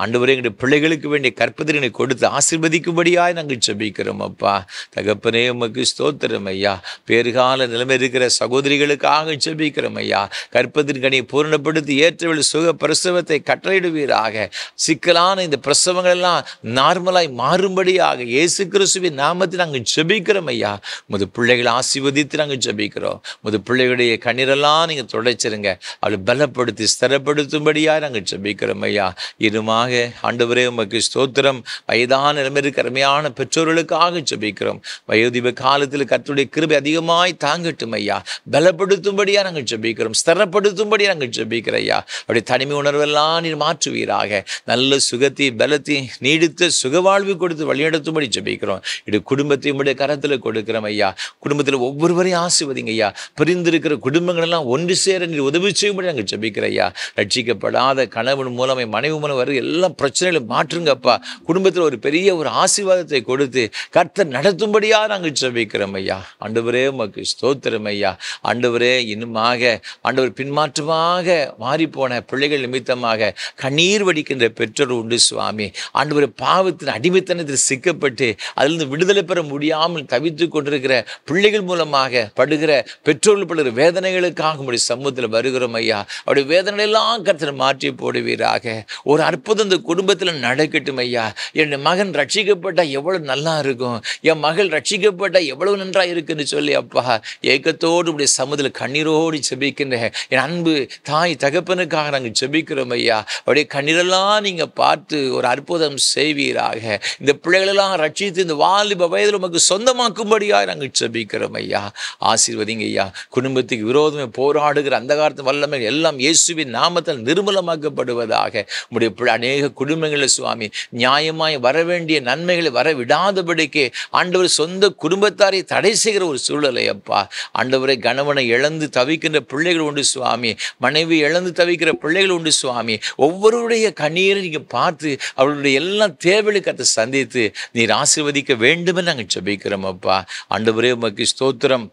ஆண்டவரே எங்களுடைய பிள்ளைகளுக்கு வேண்டிய கற்பதினை கொடுத்து ஆசீர்வதிக்கும்படியாய் நாங்கள் ஜெபிக்கிறோம் அப்பா. தகப்பனே உமக்கு ஸ்தோத்திரம் ஐயா. பேறுகால நிலைமை இருக்கிற சகோதரிகளுக்காக ஜெபிக்கிறோம் ஐயா. கற்பதின் கனியை பூரணப்படுத்தி ஏற்றவள் சுக பிரசவத்தை கட்டளையிடுவீராக. சிக்கலான இந்த பிரசவங்கள் எல்லாம் நார்மலாய் மாறும்படியாக இயேசு கிறிஸ்துவின் நாமத்தில் நாங்கள் ஜெபிக்கிறோம் ஐயா. முது பிள்ளைகளை ஆசீர்வதித்து நாங்கள் ஜெபிக்கிறோம். முது பிள்ளைகளுடைய கண்ணீரெல்லாம் நீங்கள் துடைச்சிருங்க. அவளை பலப்படுத்தி ஸ்திரப்படுத்தும்படியாக நாங்கள் ஜெபிக்கிறோம் ஐயா. இதுமாக ஆண்டவரே உமக்கு ஸ்தோத்திரம். வயதான நிலைமைக்கு அருமையான பெற்றோர்களுக்காக ஜெபிக்கிறோம். வயோதிப காலத்தில் கர்த்தருடைய கிருபை அதிகமாய் தாங்கட்டும் ஐயா. பலப்படுத்தும்படியாக நாங்கள் ஜெபிக்கிறோம். ஸ்திரப்படுத்தும்படியாக நாங்கள் ஜெபிக்கிறோம் ஐயா. அவருடைய தனிமை உணர்வெல்லாம் நீர் மாற்றுவீராக. நல்ல சுகத்தை பலத்தை நீடித்த சுகவாழ்வு கொடுத்து வழிநடத்தும்படி ஜெபிக்கிறோம். இது குடும்பத்தையும் உடைய கரத்தில் கொடுக்கிறோம் ஐயா. குடும்பத்தில் ஒவ்வொருவரையும் ஆசீர்வதிங்க ஐயா. பிரிந்திருக்கிற குடும்பங்கள் எல்லாம் ஒன்று சேர நீர் உதவி செய்யும்படி நாங்கள் ஜெபிக்கிறோம் ஐயா. ரட்சிக்கப்படாத கணவன் மூலமே மனைவி மூலம் வர எல்லா பிரச்சனைகளும் மாற்றுங்கப்பா. குடும்பத்தில் ஒரு பெரிய ஒரு ஆசீர்வாதத்தை கொடுத்து கர்த்தர் நடத்தும்படியாக நாங்கள் ஜெபிக்கிறோம் ஐயா. ஆண்டவரே உமக்கு ஸ்தோத்திரம் ஐயா. ஆண்டவரே இன்னுமாக ஆண்டவர் பின்மாற்றமாக மாறிப்போன பிள்ளைகள் நிமித்தமாக கண்ணீர் வடிக்கின்ற பெற்றோர் உண்டு சுவாமி. ஆண்டவர் பாவத்தின் அடிமைத்தனத்தில் சிக்கப்பட்டு அதிலிருந்து விடுதலை பெற முடியாமல் தவித்து கொண்டிருக்கிற பிள்ளைகள் மூலமாக படுகிற பெற்றோர்கள் படுகிற வேதனைகளுக்காக உங்களுடைய சமூகத்தில் வருகிறோம் ஐயா. அவருடைய வேதனை எல்லாம் கர்த்தர் மாற்றி போடுவீராக. ஒரு அற்புதம் இந்த குடும்பத்தில் நடக்கட்டும் ஐயா. என் மகன் ரட்சிக்கப்பட்டா எவ்வளவு நல்லா இருக்கும், என் மகள் ரட்சிக்கப்பட்டா எவ்வளவு நன்றாக இருக்குன்னு சொல்லி அப்பா ஏக்கத்தோடு உடைய சமூகத்தில் கண்ணீரோடு ஜெபிக்கின்ற என் அன்பு தாய் தகப்பனுக்காக நாங்கள் ஜெபிக்கிறோம் ஐயா. அவருடைய கண்ணீரெல்லாம் நீங்க பார்த்து ஒரு அற்புதம் செய்வீராக. இந்த பிள்ளைகளெல்லாம் ரட்சித்து இந்த வாலிப வயதில் உமக்கு சொந்தமாக்கும்படியாக நாங்கள் ஜெபிக்கிறோம் ஐயா. ஆசீர்வதிங்க ஐயா. குடும்பத்துக்கு விரோதமே போராடுகிற அந்த காலத்து வல்லமை எல்லாம் இயேசுவின் நாமத்தால் நிர்மூலமாக்கப்படுவதாக. உடைய அநேக குடும்பங்களில் சுவாமி நியாயமாய் வர வேண்டிய நன்மைகளை வர விடாதபடிக்கு ஆண்டவர் சொந்த குடும்பத்தாரை தடை செய்கிற ஒரு சூழலை அப்பா. ஆண்டவரை கணவனை இழந்து தவிக்கின்ற பிள்ளைகள் உண்டு சுவாமி. மனைவி இழந்து தவிக்கிற பிள்ளைகள் உண்டு சுவாமி. ஒவ்வொருடைய கண்ணீரை நீங்க பார்த்து அவர்களுடைய எல்லா தேவைகளுக்கு சந்தித்து நீர் ஆசீர்வதிக்க வேண்டுமென்று நாங்கள் ஜெபிக்கிறோம் அப்பா. ஆண்டவரே உமக்கு ஸ்தோத்திரம்.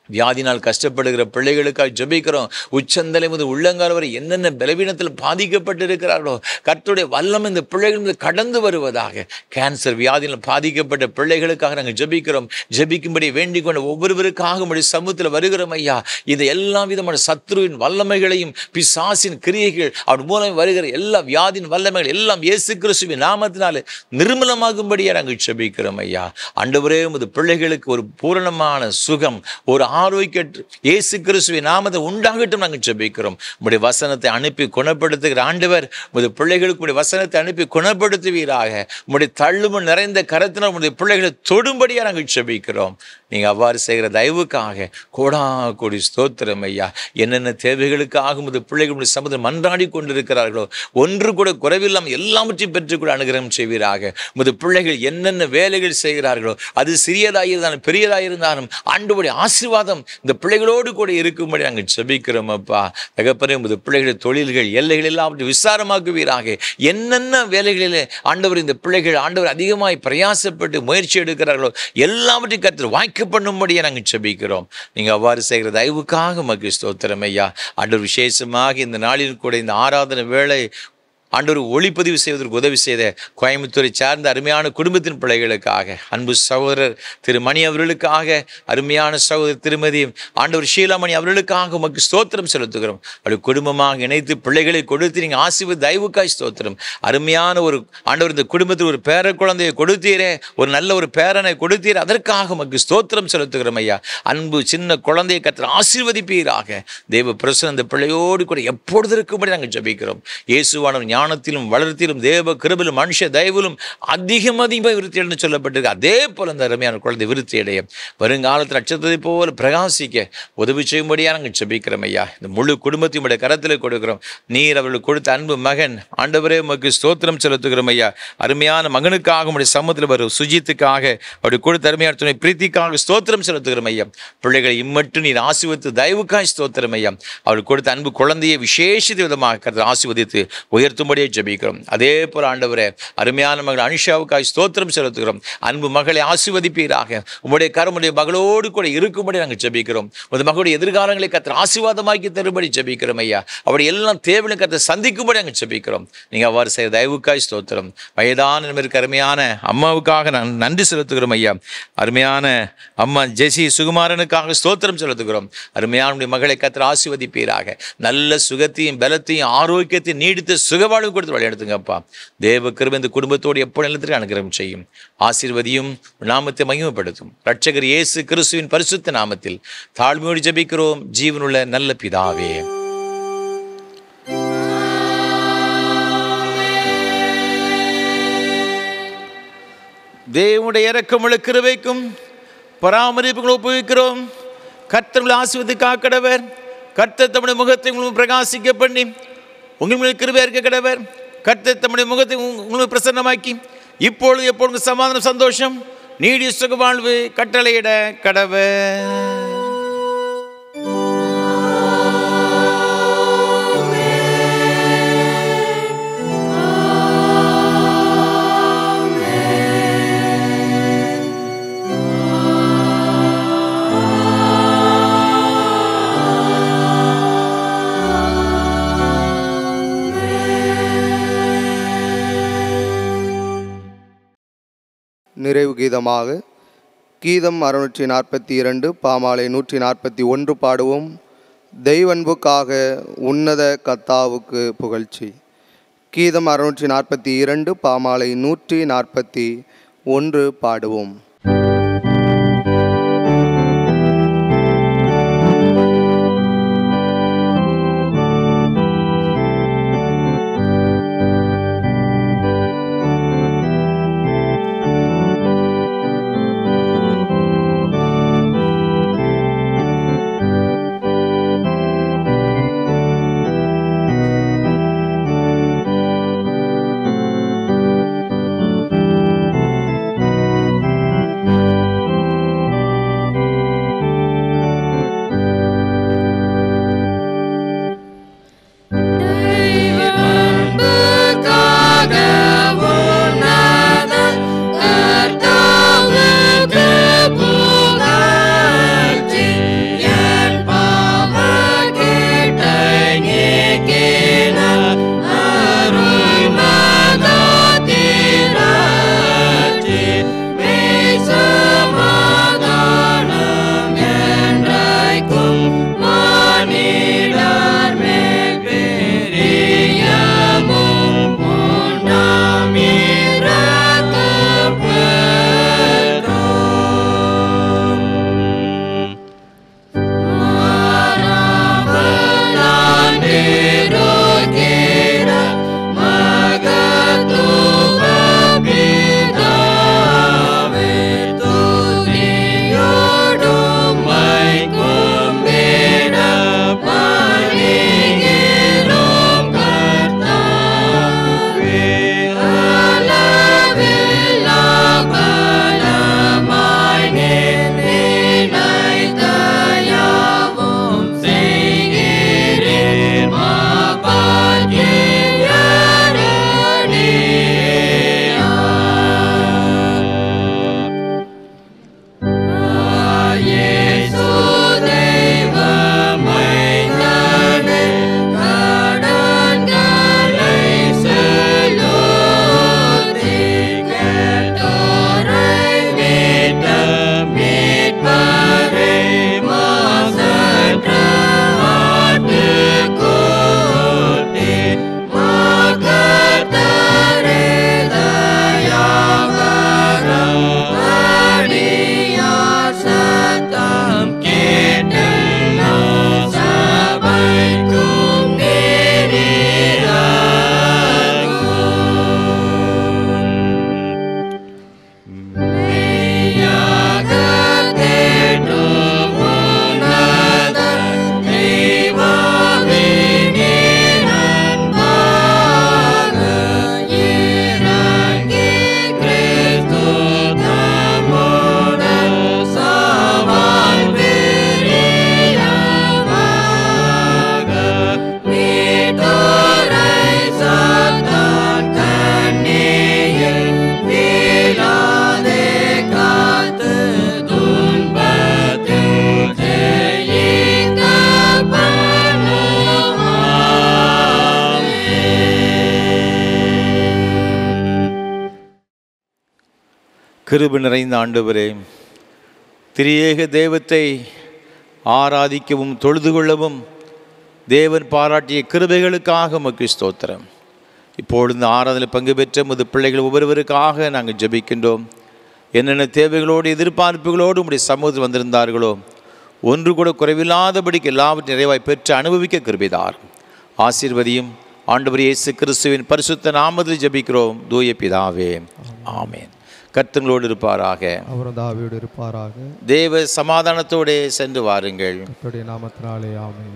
வியாதினால் கஷ்டப்படுகிற பிள்ளைகளுக்காக ஜெபிக்கிறோம். உச்சந்தலை முதல் உள்ளங்கால் வரை என்னென்ன பலவீனத்தில் பாதிக்கப்பட்டு இருக்கிறார்களோ கர்த்தருடைய வல்லம் இந்த பிள்ளைகள் கடந்து வருவதாக. கேன்சர் வியாதியில் பாதிக்கப்பட்ட பிள்ளைகளுக்காக நாங்கள் ஜெபிக்கிறோம். ஜெபிக்கும்படி வேண்டிக் கொண்ட ஒவ்வொருவருக்காக உடைய சமூகத்தில் வருகிறோம் ஐயா. இந்த எல்லா விதமான சத்ருவின் வல்லமைகளையும் பிசாசின் கிரியைகள் அவர் மூலம் வருகிற எல்லா வியாதியின் வல்லமைகள் எல்லாம் இயேசு கிறிஸ்துவின் நாமத்தினால நிர்மூலமாகும்படியாக நாங்கள் ஜெபிக்கிறோம் ஐயா. ஆண்டவரே உமது பிள்ளைகளுக்கு ஒரு பூரணமான சுகம், ஒரு ஆரோக்கிய இயேசு கிறிஸ்துவின் நாமத்தை உண்டாகட்டும் நாங்கள் ஜெபிக்கிறோம். உம்முடைய வசனத்தை அனுப்பி குணப்படுத்துகிற ஆண்டவர் உம்முடைய பிள்ளைகளுக்கு உம்முடைய வசனத்தை அனுப்பி குணப்படுத்துவீராக. உம்முடைய தள்ளுமுள் நிறைந்த கரத்தினால் உம்முடைய பிள்ளைகளை தொடும்படியாக நாங்கள் ஜெபிக்கிறோம். நீங்கள் அவ்வாறு செய்கிற தயவுக்காக கோடா கோடி ஸ்தோத்திரம் ஐயா. என்னென்ன தேவைகளுக்காக உமது பிள்ளைகளுடைய சமுதிரம் மன்றாடி கொண்டிருக்கிறார்களோ ஒன்று கூட குறைவில்லாமல் எல்லாவற்றையும் பெற்றுக்கூட அனுகிரகம் செய்வீராக. உமது பிள்ளைகள் என்னென்ன வேலைகள் செய்கிறார்களோ அது சிறியதாக இருந்தாலும் பெரியதாக இருந்தாலும் ஆண்டவருடைய ஆசீர்வாதம் ஆசீர்வாதம் இந்த பிள்ளைகளோடு கூட இருக்கும்படி நாங்கள் ஜெபிக்கிறோம் அப்பா. தகப்பனே, உமது பிள்ளைகளுடைய தொழில்கள் எல்லைகள் எல்லாம் விசாரமாக்குவீராக. என்னென்ன வேலைகளில் ஆண்டவர் இந்த பிள்ளைகள் ஆண்டவர் அதிகமாய் பிரயாசப்பட்டு முயற்சி எடுக்கிறார்களோ எல்லாவற்றையும் கர்த்தர் வாய்க்க பண்ணும்படியே நாங்கள் ஜெபிக்கிறோம். நீங்கள் அவ்வாறு செய்கிற தயவுக்காக உமக்கு ஸ்தோத்திரம் ஐயா. ஆண்டவர் விசேஷமாக இந்த நாளில் கூட இந்த ஆராதனை வேளை ஆண்டவர் ஒளிப்பதிவு செய்வதற்கு உதவி செய்த கோயம்புத்தூரை சார்ந்த அருமையான குடும்பத்தின் பிள்ளைகளுக்காக, அன்பு சகோதரர் திரு மணி அவர்களுக்காக, அருமையான சகோதரர் திருமதி ஆண்டவர் ஷீலாமணி அவர்களுக்காக உமக்கு ஸ்தோத்திரம் செலுத்துகிறோம். அப்படி குடும்பமாக இணைத்து பிள்ளைகளை கொடுத்து நீங்கள் ஆசீர்வாத தயவுக்காய் ஸ்தோத்திரம். அருமையான ஒரு ஆண்டவர் இந்த குடும்பத்தில் ஒரு பேர குழந்தையை கொடுத்தீரே, ஒரு நல்ல ஒரு பேரனை கொடுத்தீரே, அதற்காக உமக்கு ஸ்தோத்திரம் செலுத்துகிறோம் ஐயா. அன்பு சின்ன குழந்தையை கர்த்தர் ஆசீர்வதிப்பீராக. தேவ பிரசன்னம் இந்த பிள்ளையோடு கூட எப்பொழுது இருக்கும்படி நாங்கள் ஜெபிக்கிறோம். இயேசுவானவர் ஞானத்திலும் வளர்த்திலும் தேவ கிருபையிலும் மனுஷ தயவிலும் அதிகமாக விருத்தி அடைந்து சொல்லப்பட்டிருக்கு. அதே போல இந்த அருமையான குழந்தை விருத்தி அடைய வருங்காலத்தில் நட்சத்திரத்தை போல பிரகாசிக்க உதவி செய்யும்படியாக நாங்கள் ஜெபிக்கிறோம் ஐயா. இந்த முழு குடும்பத்தையும் உடைய கரத்தில் கொடுக்கிறோம். நீர் அவர்களுக்கு கொடுத்த அன்பு மகன் ஆண்டவரே உமக்கு ஸ்தோத்திரம் செலுத்துகிறோம் ஐயா. அருமையான மகனுக்காக உடைய சமூகத்தில் வரும் சுஜித்துக்காக அப்படி கொடுத்த அருமையான துணை பிரீத்திக்காக ஸ்தோத்திரம் செலுத்துகிறோம் ஐயா. பிள்ளைகளை இம்மட்டும் நீர் ஆசீர்வதித்து தயவுக்காய் ஸ்தோத்திரம் ஐயா. அவர்கள் கொடுத்த அன்பு குழந்தையை விசேஷ விதமாக ஆசீர்வதித்து உயர்த்தும் ஜெபிக்கிறோம். அதே போல ஆண்டவரே, அருமையான மகள் அனுஷாவுக்காய் ஸ்தோத்திரம் செலுத்துகிறோம். அன்பு மகளை ஆசீர்வதிப்பீராக. உம்முடைய கரமுடைய மகளோடு கூட இருக்கும்படி நாங்கள் ஜெபிக்கிறோம். உமது மகளுடைய எதிர்காலங்களை கர்த்தர் ஆசீர்வாதமாக்கி தரும்படி ஜெபிக்கிறோம் ஐயா. அப்படி எல்லாம் தேவையான கர்த்தர் சந்திக்கும்படி நாங்கள் ஜெபிக்கிறோம். நீங்கள் அவ்வாறு செய்ய தயவுக்காய் ஸ்தோத்திரம். வயதான நமக்கு அருமையான அம்மாவுக்காக நான் நன்றி செலுத்துகிறோம் ஐயா. அருமையான அம்மா ஜெசி சுகுமாரனுக்காக ஸ்தோத்திரம் செலுத்துகிறோம். அருமையான மகளை கர்த்தர் ஆசீர்வதிப்பீராக. நல்ல சுகத்தையும் பலத்தையும் ஆரோக்கியத்தையும் நீடித்த சுகவாழ்வு கொடுத்து வழிநடத்துங்கப்பா. தேவ கிருபை இந்த குடும்பத்தோடு எப்போ நிலத்திற்கு அனுகிரகம் செய்யும். ஆசீர்வதியும் நாமத்தை மகிமைப்படுத்தும். இரட்சகர் இயேசு கிறிஸ்துவின் பரிசுத்த நாமத்தில் தாழ்மையோடு ஜெபிக்கிறோம் ஜீவனுள்ள நல்ல பிதாவே. தேவனுடைய இரக்கமுள்ள கிருபைக்கும் பராமரிப்புகளை ஒப்புவிக்கிறோம். கர்த்தர் ஆசீர்வதித்து காக்கடவர். கர்த்தர் தம்முடைய முகத்தை உங்களுக்கு பிரகாசிக்க பண்ணி உங்களுக்கு கிருபை இருக்க கடவர். கர்த்தர் தம்முடைய முகத்தை உங்களுக்கு பிரசன்னமாக்கி இப்பொழுது எப்பொழுது சமாதானம் சந்தோஷம் நீடிய சுக வாழ்வு கட்டளையிட கடவர். நிறைவு கீதமாக கீதம் 642 பாமாலை 141 பாடுவோம். தெய்வன்புக்காக உன்னத கர்த்தாவுக்கு புகழ்ச்சி. கீதம் 642 பாமாலை 141 பாடுவோம். கிருபை நிறைந்த ஆண்டவரே, திரியேக தெய்வத்தை ஆராதிக்கவும் தொழுது கொள்ளவும் தேவன் பாராட்டிய கிருபைகளுக்காக உமக்கு ஸ்தோத்திரம். இப்பொழுது இந்த ஆராதனையில் பங்கு பெற்ற முது பிள்ளைகள் ஒவ்வொருவருக்காக நாங்கள் ஜெபிக்கின்றோம். என்னென்ன தேவைகளோடு எதிர்பார்ப்புகளோடு உம்முடைய சமூகத்தில் வந்திருந்தார்களோ ஒன்று கூட குறைவில்லாதபடிக்கு எல்லாவற்றையும் நிறைவாய் பெற்று அனுபவிக்க கிருபைதார். ஆசீர்வதியும். ஆண்டவர் இயேசு கிறிஸ்துவின் பரிசுத்த நாமத்தில் ஜெபிக்கிறோம் தூய பிதாவே, ஆமென். கர்த்தங்களோடு இருப்பாராக, தேவ சமாதானத்தோடு சென்று வாருங்கள். நாமத்தினாலே ஆமென்.